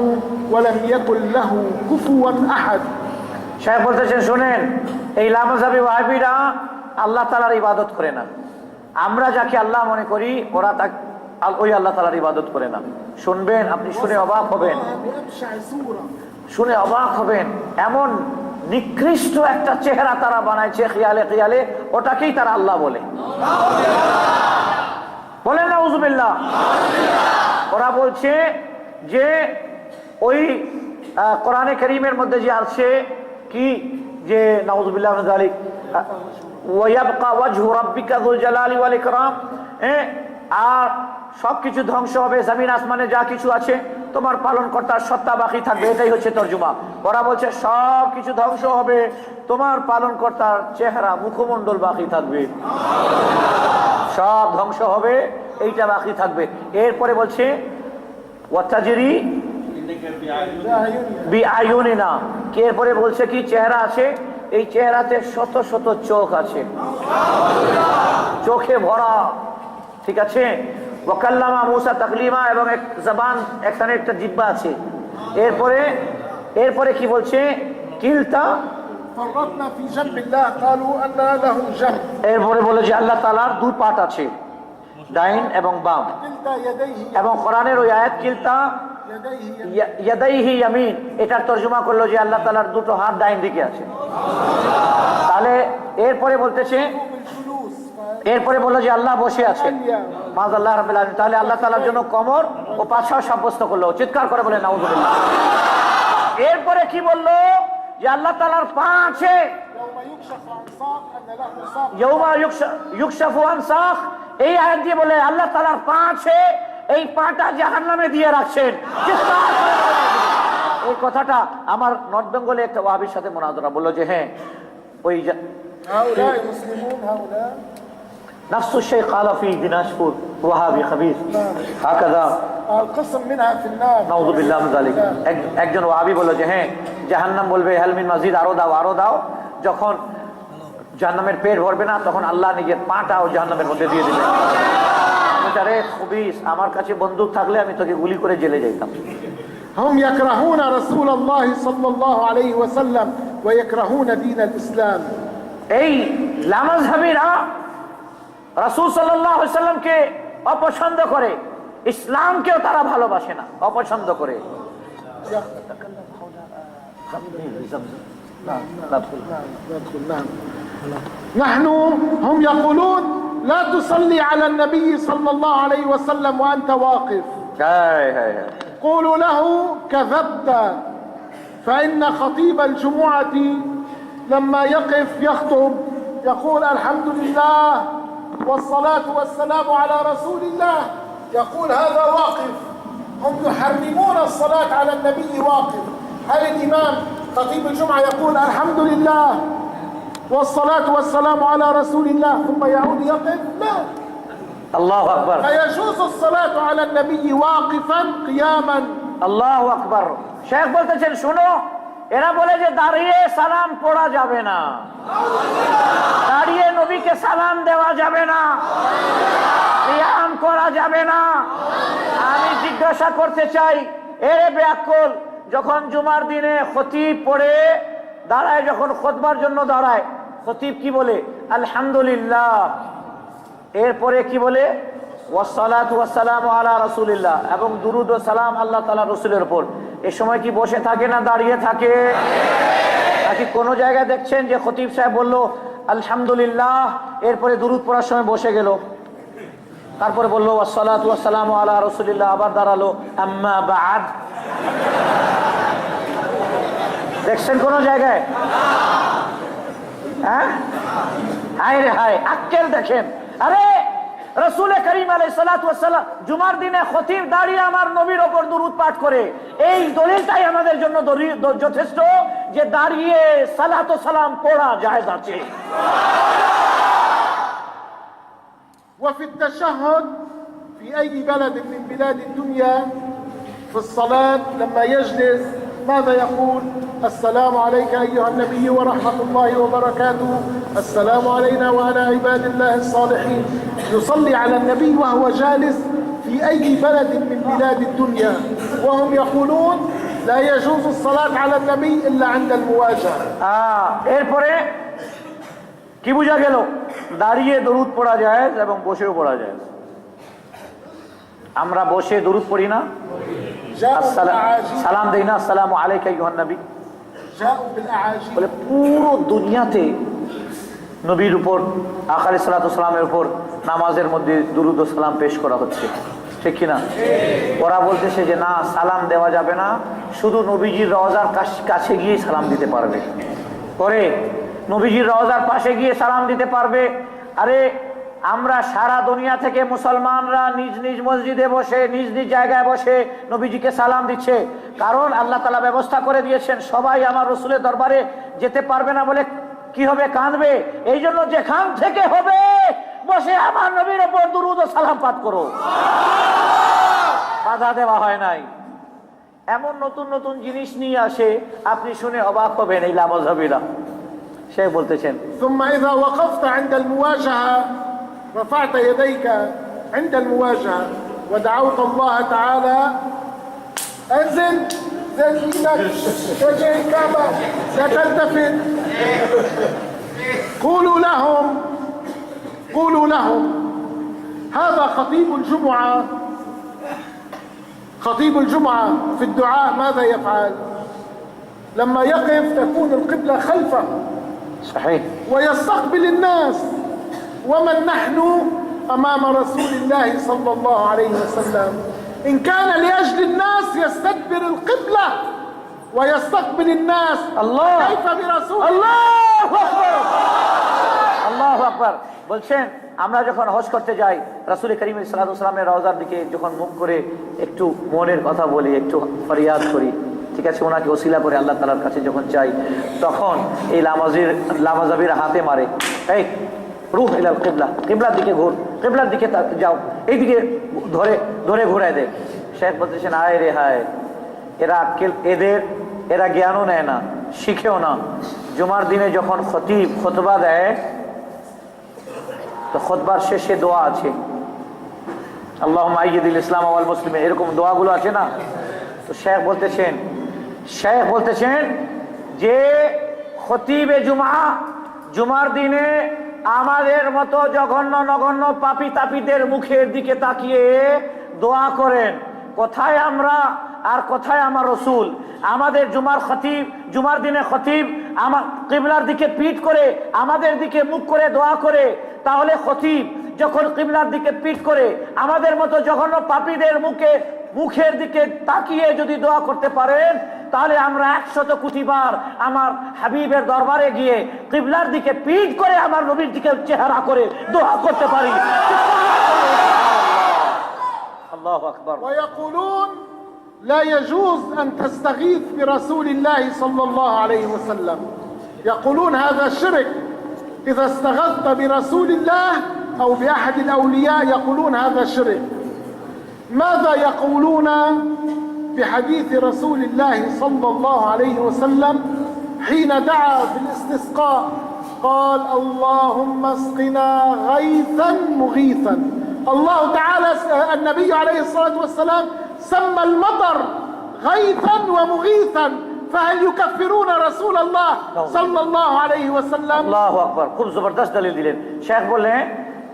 ولم يكن له كفوا أحد. শেখ বলতেছেন শুনেন, এই লামাযাবি ওয়াহাবিরা আল্লাহ তাআলার ইবাদত করে না। আমরা যাকে আল্লাহ মনে করি ওরা ওই আল্লাহ তাআলার ইবাদত করে না। শুনবেন, আপনি শুনে অবাক হবেন, শুনে অবাক হবেন, এমন নিকৃষ্ট একটা চেহারা তারা বানাইছে খিয়ালে খিয়ালে, ওটাকেই তারা আল্লাহ বলে। বলেন নাউযুবিল্লাহ। ওরা বলছে যে ওই কোরআনে কারীমের মধ্যে যে আছে কি, যে নাউযুবিল্লাহ মিন যালিক, ওয়ায়াবকা ওয়াজহু রাব্বিকা যুল জালালি ওয়াল ইকরাম, আর সবকিছু ধ্বংস হবে, জমিন আসমানে যা কিছু আছে তোমার পালনকর্তার সত্তা বাকি থাকবে, এটাই হচ্ছে তর্জমা। ওরা বলছে সব কিছু ধ্বংস হবে, তোমার পালনকর্তার চেহারা মুখমণ্ডল বাকি থাকবে, সব ধ্বংস হবে, এইটা বাকি থাকবে। এরপরে বলছে ওয়াতাজরি বিআয়ুনিনা, এরপরে বলছে কি চেহারা আছে, এই চেহারাতে শত শত চোখ আছে, চোখে ভরা, ঠিক আছে। ওয়াকাল্লামা মুসা তাকলিমা, এবং এক জবান, এখানে একটা জিহ্বা আছে। এরপরে কি বলছে, কিলতা فرطنا في جنب الله قالوا أن له جنب, এরপরে বলে যে আল্লাহ তাআলার দুই পাট আছে, ডাইন এবং বাম। كلتا يديه এবং কোরআনের ওই আয়াত কিলতা ইয়াদাইহি ইয়ামিন, এটার তরজমা করলো যে আল্লাহ তাআলার দুটো হাত ডাইন দিকে আছে। তাহলে এরপরে বলতেছে, এরপরে বললো যে আল্লাহ বসে আছেন, মাযাল্লাহ রাব্বিল আলামিন। তাহলে আল্লাহ তাআলার জন্য কমর ও পাছাও সাব্যস্ত করলো, চিৎকার করে বলে নাউযুবিল্লাহ। এরপরে কি বললো যে আল্লাহ তাআলার পা আছে, ইয়াউমা ইউকশাফু আন সাক, এই আয়াত দিয়ে বলে আল্লাহ তাআলার পা আছে, এই পাটা জাহান্নামে দিয়ে রাখছেন। এই কথাটা আমার নর্থ বেঙ্গলে একটা ওয়াহাবির সাথে মুনাজারা, বললো যে হ্যাঁ ওই هؤلاء مسلمون هؤلاء نفس الشيء قال في دمشق وهابي خبيث هكذا القسم منها في النار نعوذ بالله من ذلك। একজন ওয়াহাবি বলল যে হ্যাঁ জাহান্নাম বলবে হাল মিন মাজিদ, আরো দাও আরো দাও, যখন জাহান্নামের পেট ভরবে না তখন আল্লাহ নিজের পাটাও জাহান্নামের মধ্যে দিয়ে দিবেন। আরে খবিস, আমার কাছে বন্দুক থাকলে আমি তোকে গুলি করে জেলে যাইতাম। هم يكرهون رسول الله صلى الله عليه وسلم ويكرهون دين الإسلام. এই লামাযহাবিরা রাসূল সাল্লাল্লাহু আলাইহি সাল্লামকে অপছন্দ করে, ইসলামকেও তারা ভালোবাসে না, অপছন্দ করে। نحن هم يقولون لا تصلي على النبي صلى الله عليه وسلم وأنت واقف. قولوا له كذبت، فإن خطيب الجمعة لما يقف يخطب يقول الحمد لله والصلاة والسلام على رسول الله، يقول هذا واقف. هم يحرمون الصلاة على النبي واقف. هل الإمام خطيب الجمعة يقول الحمد لله والصلاة والسلام على رسول الله ثم يعود يقف؟ لا. الله أكبر. فيجوز الصلاة على النبي واقفا قياما. الله أكبر. শেখ বলতেছেন শুনো, এরা বলে যে দাঁড়িয়ে সালাম পড়া যাবে না, দাঁড়িয়ে নবীকে সালাম দেওয়া যাবে না, কিয়াম করা যাবে না। আমি জিজ্ঞাসা করতে চাই, এরে বেয়াক্কুল, যখন জুমার দিনে খতিব পড়ে দাঁড়ায়, যখন খুতবার জন্য দাঁড়ায়, খতিব কি বলে? আলহামদুলিল্লাহ। এরপরে কি বলে? ওয়াসসালাতু ওয়াসসালামু আলা রাসূলিল্লাহ, এবং দুরুদ ও সালাম আল্লাহ তাআলা রাসূলের উপর। এই সময় কি বসে থাকে না দাঁড়িয়ে থাকে? নাকি কোন জায়গায় দেখছেন যে খতিব সাহেব বলল আলহামদুলিল্লাহ, এরপরে দুরুদ পড়ার সময় বসে গেল, তারপরে বললো ওয়াসসালাতু ওয়াসসালামু আলা রাসূলিল্লাহ, আবার দাঁড়ালো আম্মা বা'দ? দেখছেন কোন জায়গায়? হ্যাঁ, হায় রে হায়, আক্কেল দেখেন। আরে রাসূল করিম আলাইহিস সালাতু ওয়াস সালাম জুমার দিনে খতিব দাঁড়িয়ে আমার নবীর উপর দুরূদ পাঠ করে, এই দলিলটাই আমাদের জন্য যথেষ্ট যে দাঁড়িয়ে সালাত ও সালাম পড়া জায়েজ আছে। وفي التشهد في أي بلد من بلاد الدنيا في الصلاة لما يجلس ماذا يقول؟ السلام عليك أيها النبي ورحمة الله وبركاته، السلام علينا وعلى عباد الله الصالحين. يصلي على النبي وهو جالس في أي بلد من بلاد الدنيا، وهم يقولون لا يجوز الصلاة على النبي إلا عند المواجهة. এরপরে কি বোঝা গেল? দাঁড়িয়ে দরুদ পড়া যায় এবং বসেও পড়া যায়। আমরা বসে দরুদ পড়ি না, সালাম দেই না, আসসালামু আলাইকা আইয়ুহান নবী। বলে পুরো দুনিয়াতে নবীর উপর আকা আলাইহিস সালাতু ওয়াস সালামের উপর নামাজের মধ্যে দুরুদ ও সালাম পেশ করা হচ্ছে, ঠিক কিনা? ওরা বলতেছে যে না, সালাম দেওয়া যাবে না, শুধু নবীজির রওজার কাছে গিয়ে সালাম দিতে পারবে। পরে নবীজির রওজার পাশে গিয়ে সালাম দিতে পারবে। আরে আমরা সারা দুনিয়া থেকে মুসলমানরা নিজ নিজ মসজিদে বসে নিজ নিজ জায়গায় বসে নবীজিকে সালাম দিচ্ছে, কারণ আল্লাহ তাআলা ব্যবস্থা করে দিয়েছেন সবাই আমার রাসূলের দরবারে যেতে পারবে না বলে কি হবে, কাঁদবে। এই জন্য যেখান থেকে হবে বসে আমার নবীর উপর দুরূদ ও সালাম পাঠ করো। বাধা দেওয়া হয় নাই। এমন নতুন নতুন জিনিস নিয়ে আসে, আপনি শুনে অবাক হবেন। এই লামাযহাবীরা শেখ বলতেছেন, ثم إذا وقفت عند المواجهة رفعت يديك عند المواجهة ودعوت الله تعالى، انزل زل ايدك، وجه الكعبة، لا تلتفت. قولوا لهم هذا خطيب الجمعة. خطيب الجمعة في الدعاء ماذا يفعل؟ لما يقف تكون القبلة خلفه صحيح ويستقبل الناس، ومن نحن أمام رسول الله صلى الله عليه وسلم. إن كان لأجل الناس يستدبر القبلة ويستقبل الناس، الله كيف برسول الله أكبر الله أكبر। বলছেন আমরা যখন হজ করতে যাই, রাসূল করিম সাল্লাল্লাহু আলাইহি ওয়াসাল্লামের রওজার দিকে যখন মুখ করে একটু মনের কথা বলি, একটু ফরিয়াদ করি, ঠিক আছে, ওনাকে ওসিলা করে আল্লাহ তাআলার কাছে যখন চাই, তখন এই লামাযহাবীরা হাতে মারে, এই রুহ ইলাল কিবলা, কিবলার দিকে ঘুর, কিবলার দিকে যাও, এইদিকে ধরে ধরে ঘুরায় দে। শেখ বলতেছেন, আয় রে হায়, এরা জ্ঞানও নেয় না, শিখেও না। জুমার দিনে যখন খতিব খুতবা দেয়, তো খুতবার শেষে দোয়া আছে, আল্লাহুম্মা আইয়িদিল ইসলাম ওয়াল মুসলিমিন, এরকম দোয়াগুলো আছে না? তো শেখ বলতেছেন যে খতিবে জুমার দিনে আমাদের মতো জঘন্য নগণ্য পাপী তাপীদের মুখের দিকে তাকিয়ে দোয়া করেন। কোথায় আমরা আর কোথায় আমার রাসূল? আমাদের জুমার দিনে খতিব আমার কিবলার দিকে পিঠ করে আমাদের দিকে মুখ করে দোয়া করে, তাহলে খতিব যখন কিবলার দিকে পিঠ করে আমাদের মতো জঘন্য পাপীদের মুখের দিকে তাকিয়ে যদি দোয়া করতে পারেন, তাহলে আমরা 100 কোটি বার আমার হাবিবের দরবারে গিয়ে কিবলার দিকে পিঠ করে আমার নবীর দিকে চেহারা করে দোয়া করতে পারি। আল্লাহু আকবার। ويقولون لا يجوز أن تستغيث برسول الله صلى الله عليه وسلم، يقولون هذا شرك. إذا استغثت برسول الله أو بأحد الأولياء يقولون هذا شرك. ماذا يقولون بحديث رسول الله صلى الله عليه وسلم حين دعا بالاستسقاء قال اللهم اسقنا غيثا مغيثا؟ الله تعالى النبي عليه الصلاة والسلام سمى المطر غيثا ومغيثا، فهل يكفرون رسول الله صلى الله عليه وسلم؟ আল্লাহু আকবার। খুব জবরদস্ত দলিল দিলেন। শেখ বললেন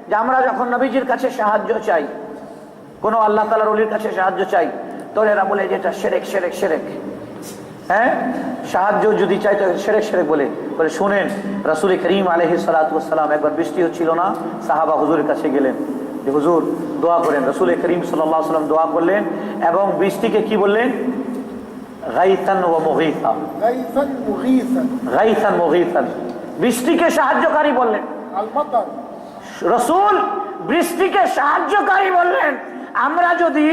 যে আমরা যখন নবীজির কাছে সাহায্য চাই, কোন আল্লাহ তাআলার ওলির কাছে সাহায্য চাই, তো এরা বলে যে এটা শিরক। হ্যাঁ, সাহায্য যদি চাই তো শিরক বলে শুনেন, রাসূল করিম আলাইহিস সালাতু ওয়াস সালাম একবার বৃষ্টি হচ্ছিল না, সাহাবা হুজুরের কাছে গেলেন যে হুজুর দোয়া করেন। রাসূল করিম সাল্লাল্লাহু আলাইহি ওয়াসাল্লাম দোয়া করলেন এবং বৃষ্টিকে কি বললেন? গাইসান ওয়া মুগীসা। গাইসান মুগীসান, বৃষ্টিকে সাহায্যকারী বললেন। রাসূল বৃষ্টিকে সাহায্যকারী বললেন। আমরা যদি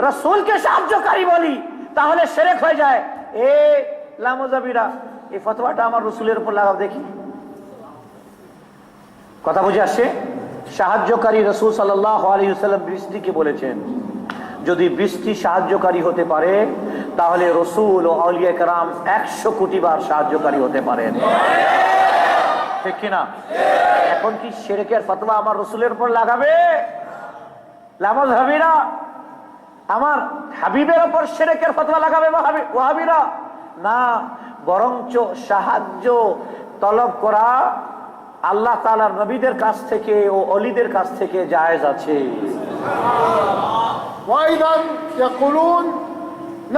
রাসূলকে সাহায্যকারী বলি তাহলে শিরক হয়ে যায়। লামাযহাবীরা এই ফতোয়াটা আমার রাসূলের উপর লাগাও দেখি। কথা বুঝে আসছে? সাহায্যকারী রাসূল সাল্লাল্লাহু আলাইহি ওয়াসাল্লাম বৃষ্টিকে বলেছেন। যদি বৃষ্টি সাহায্যকারী হতে পারে তাহলে রসুল ও আউলিয়া কেরাম 100 কোটি বার সাহায্যকারী হতে পারেন, ঠিক কিনা? এখন কি শিরকের ফতোয়া আমার রসুলের উপর লাগাবে? লামাযহাবীরা আমার হাবিবের উপর শিরকের ফতোয়া লাগাবে ওয়াহাবীরা? না, বরঞ্চ সাহায্য তলব করা আল্লাহ তাআলার নবীদের কাছ থেকে ও ওলিদের কাছ থেকে জায়েজ আছে। وأيضا يقولون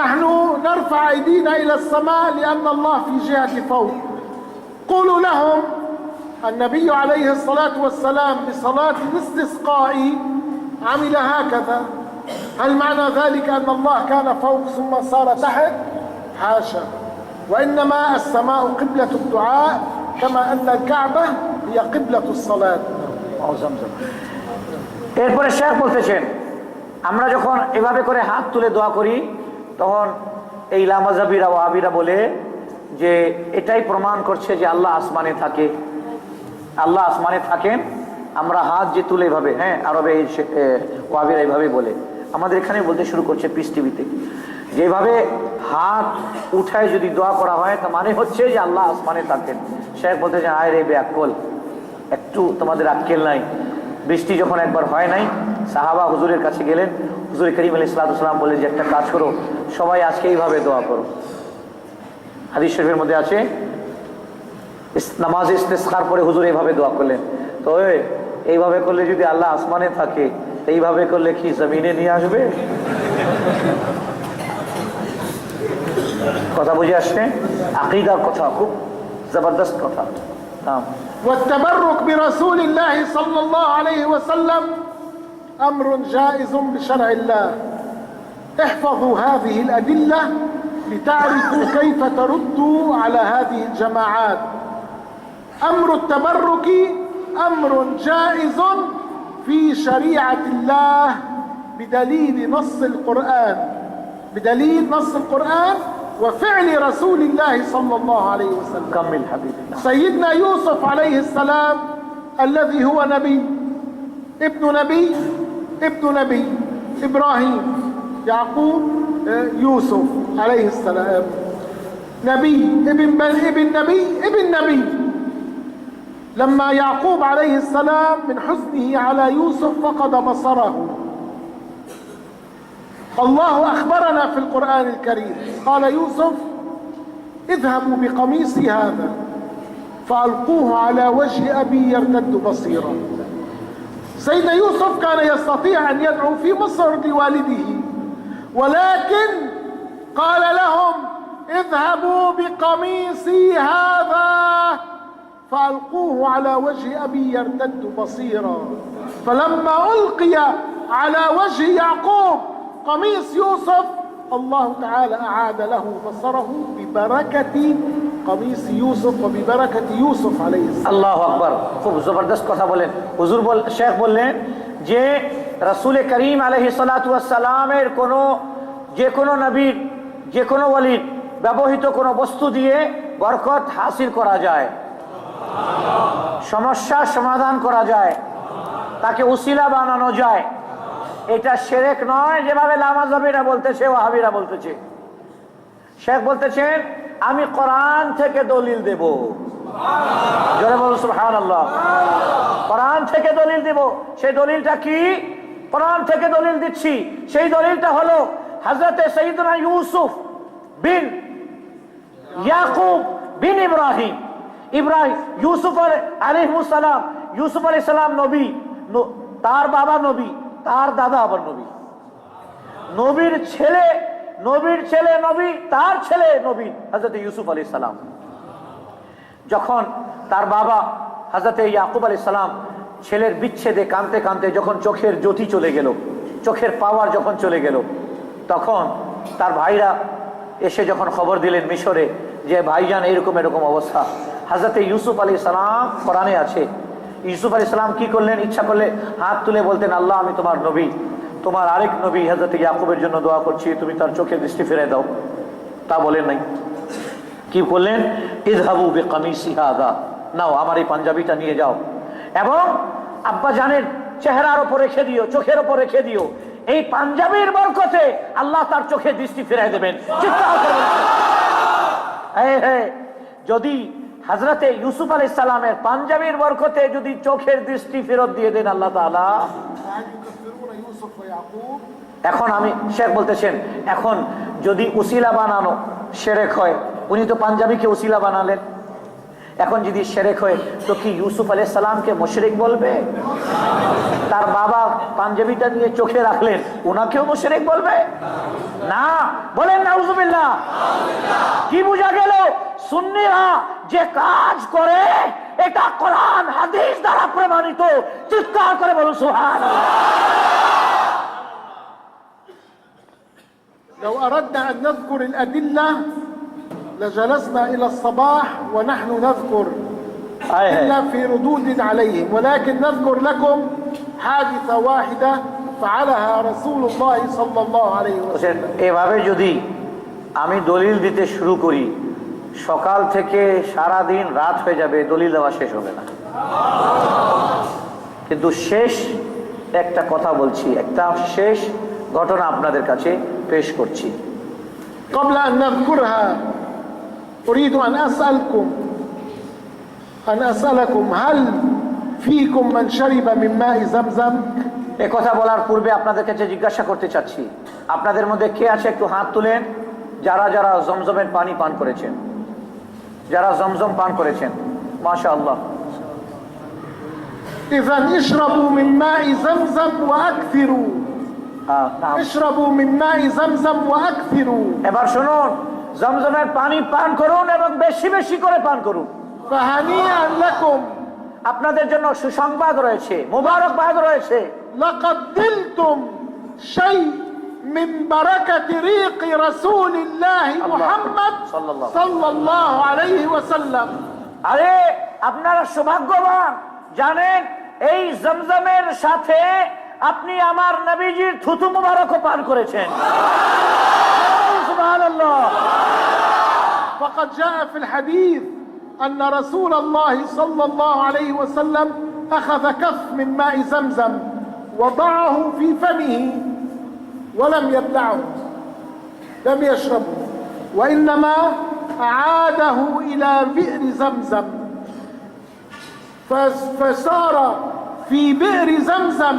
نحن نرفع أيدينا إلى السماء لأن الله في جهة فوق. قولوا لهم النبي عليه الصلاة والسلام بصلاة الاستسقاء عمل هكذا، هل معنى ذلك أن الله كان فوق ثم صار تحت؟ حاشا، وإنما السماء قبلة الدعاء كما أن الكعبة هي قبلة الصلاة. এরপরে শেখ বলতেছেন, আমরা যখন এভাবে করে হাত তুলে দোয়া করি তখন এই লামাযহাবীরা ওয়াহাবীরা বলে যে এটাই প্রমাণ করছে যে আল্লাহ আসমানে থাকে, আল্লাহ আসমানে থাকেন। আমরা হাত যে তুলে এভাবে, হ্যাঁ, আরবে ওয়াহাবীরা এইভাবে বলে, আমাদের এখানে বলতে শুরু করছে পিস টিভিতে, যেভাবে হাত উঠায় যদি দোয়া করা হয় তা মানে হচ্ছে যে আল্লাহ আসমানে থাকেন। শেখ বলতেছেন, আয় রে বেআক্কেল, একটু তোমাদের আক্কেল নাই। বৃষ্টি যখন একবার হয় নাই, সাহাবা হুজুরের কাছে গেলেন, হুজুর করিম আলাইহিস সালাম বললেন যে একটা কাজ করো, সবাই আজকে এইভাবে দোয়া করো। হাদিস শরীফের মধ্যে আছে নামাজ ইস্তেসকার পরে হুজুর এইভাবে দোয়া করলেন। তো এইভাবে করলে যদি আল্লাহ আসমানে থাকে, এইভাবে করলে কি জমিনে নিয়ে আসবে? কথা বুঝে আসছে? আকীদার কথা, খুব জবরদস্ত কথা। والتبرك برسول الله صلى الله عليه وسلم أمر جائز بشرع الله. احفظوا هذه الأدلة لتعرفوا كيف تردوا على هذه الجماعات. أمر التبرك أمر جائز في شريعة الله بدليل نص القرآن، بدليل نص القرآن وفعل رسول الله صلى الله عليه وسلم. كمل حبيبي. سيدنا يوسف عليه السلام الذي هو نبي ابن نبي إبراهيم يعقوب يوسف عليه السلام، نبي ابن نبي. لما يعقوب عليه السلام من حزنه على يوسف فقد بصره، الله أخبرنا في القرآن الكريم قال يوسف اذهبوا بقميصي هذا فألقوه على وجه أبي يرتد بصيرا. سيدنا يوسف كان يستطيع أن يدعو في مصر لوالده، ولكن قال لهم اذهبوا بقميصي هذا فألقوه على وجه أبي يرتد بصيرا. فلما ألقي على وجه يعقوب قميص يوسف الله تعالى أعاد له بصره ببركة قميص يوسف وببركة يوسف عليه السلام. আল্লাহু আকবার, খুব জবরদস্ত কথা বলেন হুজুর। শেখ বললেন যে রাসূল করিম আলাইহিস সালাতু ওয়াস সালামের যে কোনো নবীর, যে কোনো ওয়ালির ব্যবহৃত কোনো বস্তু দিয়ে বরকত হাসিল করা যায়, সমস্যার সমাধান করা যায়, তাকে উসিলা বানানো যায়। এটা শিরক নয় যেভাবে লামাযহাবীরা বলতেছে, ওয়াহাবীরা বলতেছে। শেখ বলতেছেন আমি কোরআন থেকে দলিল দেব, জোরে বলুন সুবহানাল্লাহ। কোরআন থেকে দলিল দেব। সেই দলিলটা কি? কোরআন থেকে দলিল দিচ্ছি। সেই দলিলটা হলো হযরতে সাইয়েদনা ইউসুফ বিন ইয়াকুব বিন ইব্রাহিম। ইউসুফ আলাইহিস সালাম, ইউসুফ আলাইহিস সালাম নবী, তার বাবা নবী, তার দাদা আবার নবী, নবীর ছেলে নবী, তার ছেলে নবী হযরত ইউসুফ আলাইহিস সালাম। যখন তার বাবা হযরত ইয়াকুব আলাইহিস সালাম ছেলের বিচ্ছেদে কাঁদতে কাঁদতে যখন চোখের জ্যোতি চলে গেল, চোখের পাওয়ার যখন চলে গেল, তখন তার ভাইরা এসে যখন খবর দিলেন মিশরে যে ভাইজান এরকম এরকম অবস্থা। হযরত ইউসুফ আলাইহিস সালাম কোরআনে আছে, ইউসুফ আলাইহিস সালাম কি করলেন? ইচ্ছা করলে হাত তুলে বলতেন আল্লাহ আমি তোমার নবী, তোমার আরেক নবী হযরত ইয়াকুবের জন্য দোয়া করছি, তুমি তার চোখের দৃষ্টি ফিরিয়ে দাও। তা বলেন নাই, কি বললেন? ইযহাবু বিকামিসি হাযা, নাও আমার এই পাঞ্জাবিটা নিয়ে যাও এবং আব্বা জানের চেহারার উপর রেখে দিও, চোখের উপর রেখে দিও। এই পাঞ্জাবির বরকতে আল্লাহ তার চোখে দৃষ্টি ফিরাই দেবেন। চিৎকার করে বলুন, যদি হযরতে ইউসুফ আলাইহিস সালামের পাঞ্জাবির বরকতে যদি চোখের দৃষ্টি ফেরত দিয়ে দেন আল্লাহ তাআলা। এখন আমি শেখ বলতেছেন, এখন যদি উসিলা বানানো শিরক হয়, উনি তো পাঞ্জাবিকে উসিলা বানালেন, এখন যদি শিরক হয় তো কি ইউসুফ আলাইহিস সালামকে মুশরিক বলবে? তার বাবা পাঞ্জাবিটা নিয়ে চোখে রাখলেন, ওনাকেও মুশরিক বলবে না? বলেন নাউজুবিল্লাহ। কি বোঝা গেল? সুন্নিরা যে কাজ করে এটা কোরআন হাদিস দ্বারা প্রমাণিত। চিৎকার করে বলুন সুবহানাল্লাহ। لو أردنا أن نذكر الأدلة لجلسنا إلى الصباح ونحن نذكر إلا في ردود عليهم، ولكن نذكر لكم حادثة واحدة فعلها رسول الله صلى الله عليه وسلم। এভাবে যদি আমি দলিল দিতে শুরু করি, সকাল থেকে সারা দিন রাত হয়ে যাবে, দলিল দেওয়া শেষ হবে না। কিন্তু শেষ একটা কথা বলছি, একটা শেষ ঘটনা আপনাদের কাছে পেশ করছি। قبل أن نذكرها أريد أن أسألكم هل فيكم من شرب من ماء زمزم؟ এ কথা বলার পূর্বে আপনাদের কাছে জিজ্ঞাসা করতে চাচ্ছি, আপনাদের মধ্যে কে আছে একটু হাত তুলেন যারা যারা জমজমের পানি পান করেছেন, যারা জমজম পান করেছেন। মাশাআল্লাহ। إذا اشربوا من ماء زمزم وأكثروا. اشربوا من ماء زمزم وأكثروا. এবার শুনুন, জমজমের পানি পান করুন এবং বেশি বেশি করে পান করুন। فهنيئا لكم. আপনাদের জন্য সুসংবাদ রয়েছে, মুবারকবাদ রয়েছে। لقد دلتم شيء من بركة ريق رسول الله محمد صلى الله عليه وسلم. আরে আপনারা সৌভাগ্যবান, জানেন এই জমজমের সাথে আপনি আমার নবীজির থুতু মুবারকও পান করেছেন। সুবহানাল্লাহ। فقد جاء في الحديث أن رسول الله صلى الله عليه وسلم أخذ كف من ماء زمزم وضعه في فمه ولم يبلعه، لم يشربه، وإنما أعاده إلى بئر زمزم، فصار في بئر زمزم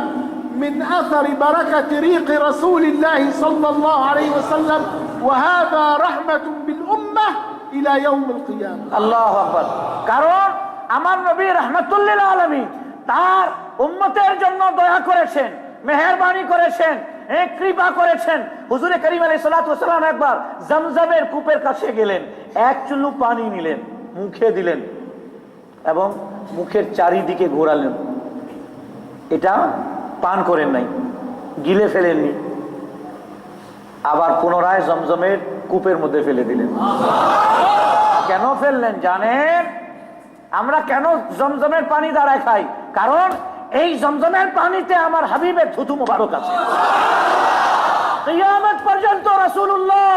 من أثر بركة ريق رسول الله صلى الله عليه وسلم، وهذا رحمة بالأمة إلى يوم القيامة. আল্লাহু আকবার। কারণ আমার নবী রাহমাতুল লিল আলামিন তার উম্মতের জন্য দয়া করেছেন, মেহেরবানি করেছেন, কৃপা করেছেন। হুজুর করিম আলাইহিস সালাতু ওয়াস সালাম একবার জমজমের কূপের কাছে গেলেন, এক চুলু পানি নিলেন, মুখে দিলেন এবং মুখের চারিদিকে ঘোরালেন। এটা পান করেন নাই, গিলে ফেলেননি, আবার পুনরায় জমজমের কূপের মধ্যে ফেলে দিলেন। কেন ফেললেন জানেন? আমরা কেন জমজমের পানি দাঁড়ায় খাই? কারণ এই জমজমের পানিতে আমার হাবিবের থুতু মুবারক আছে। কিয়ামত পর্যন্ত রাসূলুল্লাহ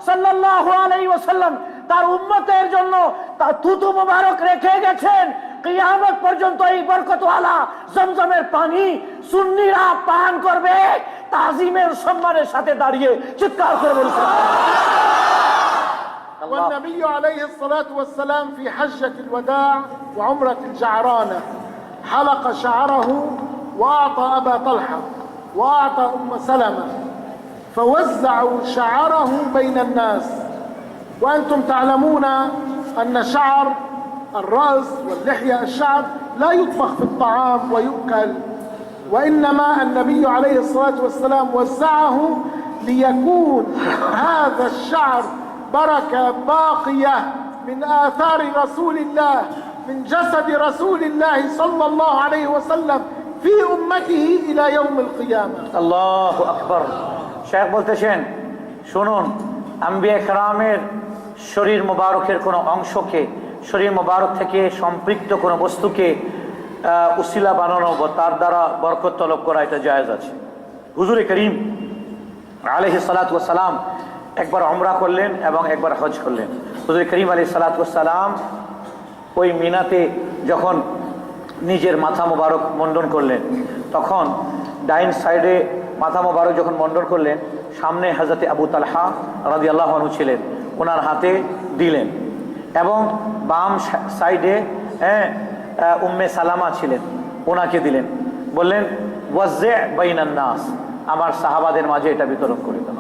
সাল্লাল্লাহু আলাইহি ওয়াসাল্লাম তার উম্মতের জন্য তার থুতু মুবারক রেখে গেছেন। কিয়ামত পর্যন্ত এই বরকতওয়ালা জমজমের পানি সুন্নিরা পান করবে, তাজিমের সম্মানের সাথে দাঁড়িয়ে চিৎকার করে বলছে। والنبي عليه الصلاة والسلام في حجة الوداع وعمرة الجعرانة حلق شعره وأعطى أبا طلحة وأعطى أم سلمة، فوزعوا شعره بين الناس. وأنتم تعلمون أن شعر الرأس واللحية الشعر لا يطبخ في الطعام ويؤكل، وإنما النبي عليه الصلاة والسلام وزعه ليكون هذا الشعر بركة باقية من آثار رسول الله، من جسد رسول الله صلى الله عليه وسلم في أمته إلى يوم القيامة. আল্লাহু আকবার। শেখ বলতেছেন, শুনুন, আম্বিয়া কেরামের শরীর মোবারকের কোনো অংশকে, শরীর মোবারক থেকে সম্পৃক্ত কোনো বস্তুকে উসিলা বানানো বা তার দ্বারা বরকত তলব করা, এটা জায়েজ আছে। হুজুর করিম আলাইহিস সালাতু ওয়াস সালাম একবার উমরা করলেন এবং একবার হজ করলেন। হুজুর করিম আলাইহিস সালাতু ওয়াস সালাম ওই মিনাতে যখন নিজের মাথা মোবারক মুন্ডন করলেন, তখন ডাইন সাইডে মাথা মোবারক যখন মন্ডন করলেন, সামনে হযরতে আবু তালহা রাদিয়াল্লাহু আনহু ছিলেন, ওনার হাতে দিলেন। এবং বাম সাইডে উম্মে সালামা ছিলেন, ওনাকে দিলেন। বললেন ওয়াজ্জি বাইনান নাস, আমার সাহাবাদের মাঝে এটা বিতরণ করে দাও।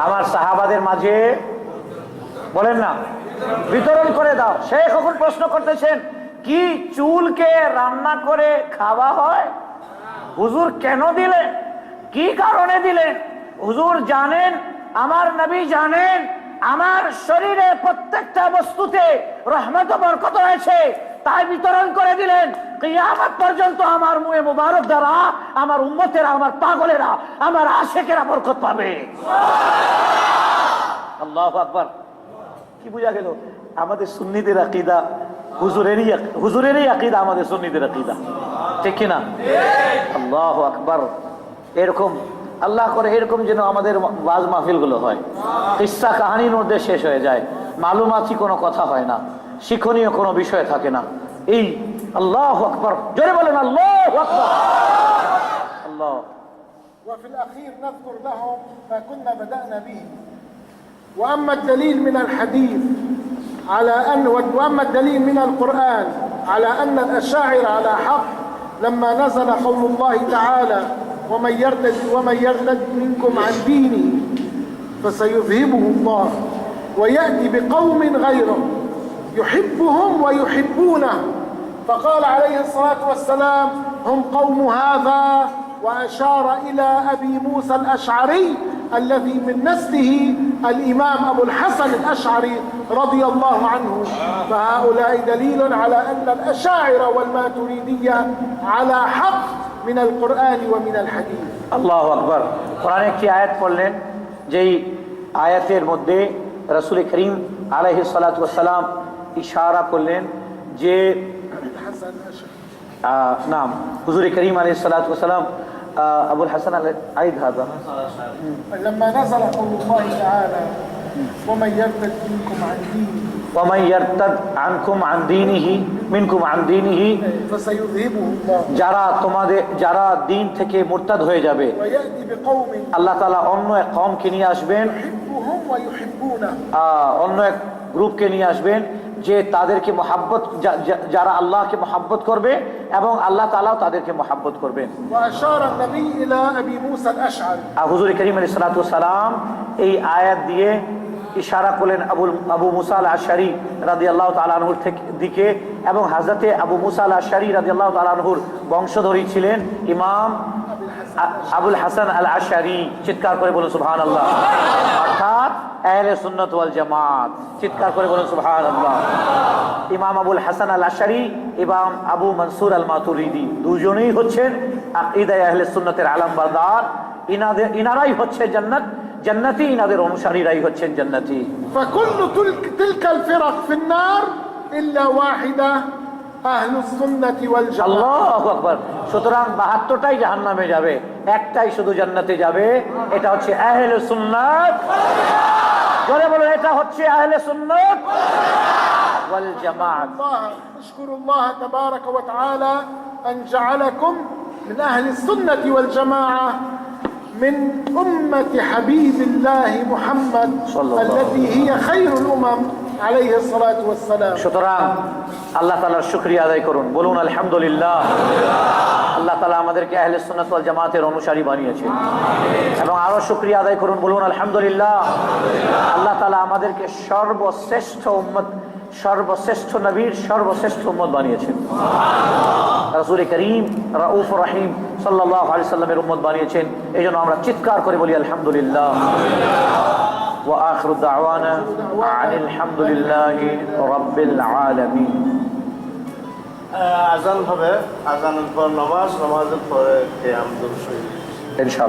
আমার সাহাবাদের মাঝে বলেন না, বিতরণ করে দাও। শেখ এখন প্রশ্ন করতেছেন, কি চুলকে রান্না করে খাওয়া হয়? হুজুর কেন দিলেন, কি কারণে দিলেন? হুজুর জানেন, আমার নবী জানেন, আমার শরীরে প্রত্যেকটা বস্তুতে রহমত ও বরকত রয়েছে, তাই বিতরণ করে দিলেন। কিয়ামত পর্যন্ত আমার মুয়ে মুবারক দ্বারা আমার উম্মতেরা, আমার পাগলেরা, আমার আশিকেরা বরকত পাবে। আল্লাহু আকবার। কি বুঝা গেল? আমাদের সুন্নিদের আকীদা হুজুরেরই আকীদা, আমাদের সুন্নিদের আকীদা, ঠিক কি না? আল্লাহু আকবার। এরকম আল্লাহ করে এরকম যেন আমাদের ওয়াজ মাহফিল গুলো হয়, কিসসা কাহিনীর মধ্যে শেষ হয়ে যায়, মালুমাতি কোনো কথা হয় না, শিক্ষণীয় কোনো বিষয় থাকে না। এই আল্লাহু আকবার, জোরে বলেন আল্লাহু আকবার। আল্লাহ। وفي الأخير نذكر لهم ما كنا بدأنا به. وأما الدليل من الحديث على أن وأما الدليل من القرآن على أن الأشاعرة على حق لما نزل قول الله تعالى ومن يرتد منكم عن دينه فسيذهبه الله ويأتي بقوم غيره يحبهم ويحبونه، فقال عليه الصلاة والسلام هم قوم هذا، وأشار إلى أبي موسى الأشعري الذي من نسله الإمام أبو الحسن الأشعري رضي الله عنه. فهؤلاء دليل على أن الأشاعرة والماتريدية على حق من القرآن ومن الحديث. الله أكبر. قرآن একটি আয়াত পড়লেন, যেই আয়াতের মধ্যে রাসূল করিম আলাইহিস সালাতু ওয়াস সালাম ইশারা করলেন যে নাম হুজুর করিম আলাইহিস সালাতু ওয়াস সালাম আবুল হাসান আইদ হাদা لما نزل قول الله تعالى ومن يرتد منكم عن دينه منكم عن دينه فسيذهبه الله, যারা দিন থেকে মুরতাদ হয়ে যাবে, ويأتي بقوم আল্লাহ তাআলা অন্য এক কওমকে নিয়ে আসবেন, يحبهم ويحبونه, অন্য এক গ্রুপকে নিয়ে আসবেন যে তাদেরকে মহাব্বত, যারা আল্লাহকে মহাব্বত করবে এবং আল্লাহ তাআলাও তাদেরকে মহাব্বত করবেন। وأشار النبي إلى أبي موسى الأشعري. হুজুর করিম আলাইহিস সালাতু ওয়াস সালাম এই আয়াত দিয়ে ইশারা করলেন আবু মুসা আল আশআরী রাদিয়াল্লাহু তাআলা আনহুর দিকে, এবং হযরতে আবু মুসা আল আশআরী রাদিয়াল্লাহু তাআলা আনহুর বংশধরী ছিলেন ইমাম আবুল হাসান আল আশআরী। চিৎকার করে বলুন সুবহানাল্লাহ। অর্থাৎ আহলে সুন্নাত ওয়াল জামাত, চিৎকার করে বলুন সুবহানাল্লাহ। ইমাম আবুল হাসান আল আশআরী এবং আবু মনসুর আল মাতুরিদি দুজনেই হচ্ছেন আকীদায়ে আহলে সুন্নাতের আলমবারদার। ইনারাই হচ্ছে জান্নাতি, ইনাদের অনুসারীরাই হচ্ছেন জান্নাতি। فكل تلك الفرق في النار إلا واحدة أهل السنة والجماعة. আল্লাহু আকবার। সুতরাং ৭২টাই জাহান্নামে যাবে, একটাই শুধু জান্নাতে যাবে, এটা হচ্ছে আহলে সুন্নাত। জোরে বলুন, এটা হচ্ছে আহলে সুন্নাত ওয়াল জামাত। نشكر الله تبارك وتعالى أن جعلكم من أهل السنة والجماعة من أمة حبيب الله محمد التي هي خير الأمم عليه الصلاة والسلام. সুতরাং আল্লাহ তাআলার শুকরিয়া আদায় করুন, বলুন আলহামদুলিল্লাহ। আল্লাহ তাআলা আমাদেরকে আহলে সুন্নাত ওয়াল জামাতের অনুসারী বানিয়েছেন, এবং আরো শুকরিয়া আদায় করুন, বলুন আলহামদুলিল্লাহ। আল্লাহ তাআলা আমাদেরকে সর্বশ্রেষ্ঠ উম্মত, সর্বশ্রেষ্ঠ নবীর সর্বশ্রেষ্ঠ উম্মত বানিয়েছেন। রাসূল করিম রাউফ রহিম সাল্লাল্লাহু আলাইহি সাল্লামের উম্মত বানিয়েছেন। এইজন্য আমরা চিৎকার করে বলি আলহামদুলিল্লাহ। ওয়া আখিরু দাওয়ানা আনিল হামদুলিল্লাহি রাব্বিল আলামিন। আজান হবে, আজানের পর নামাজের পরে কিয়াম দুরূদ ইনশাআল্লাহ।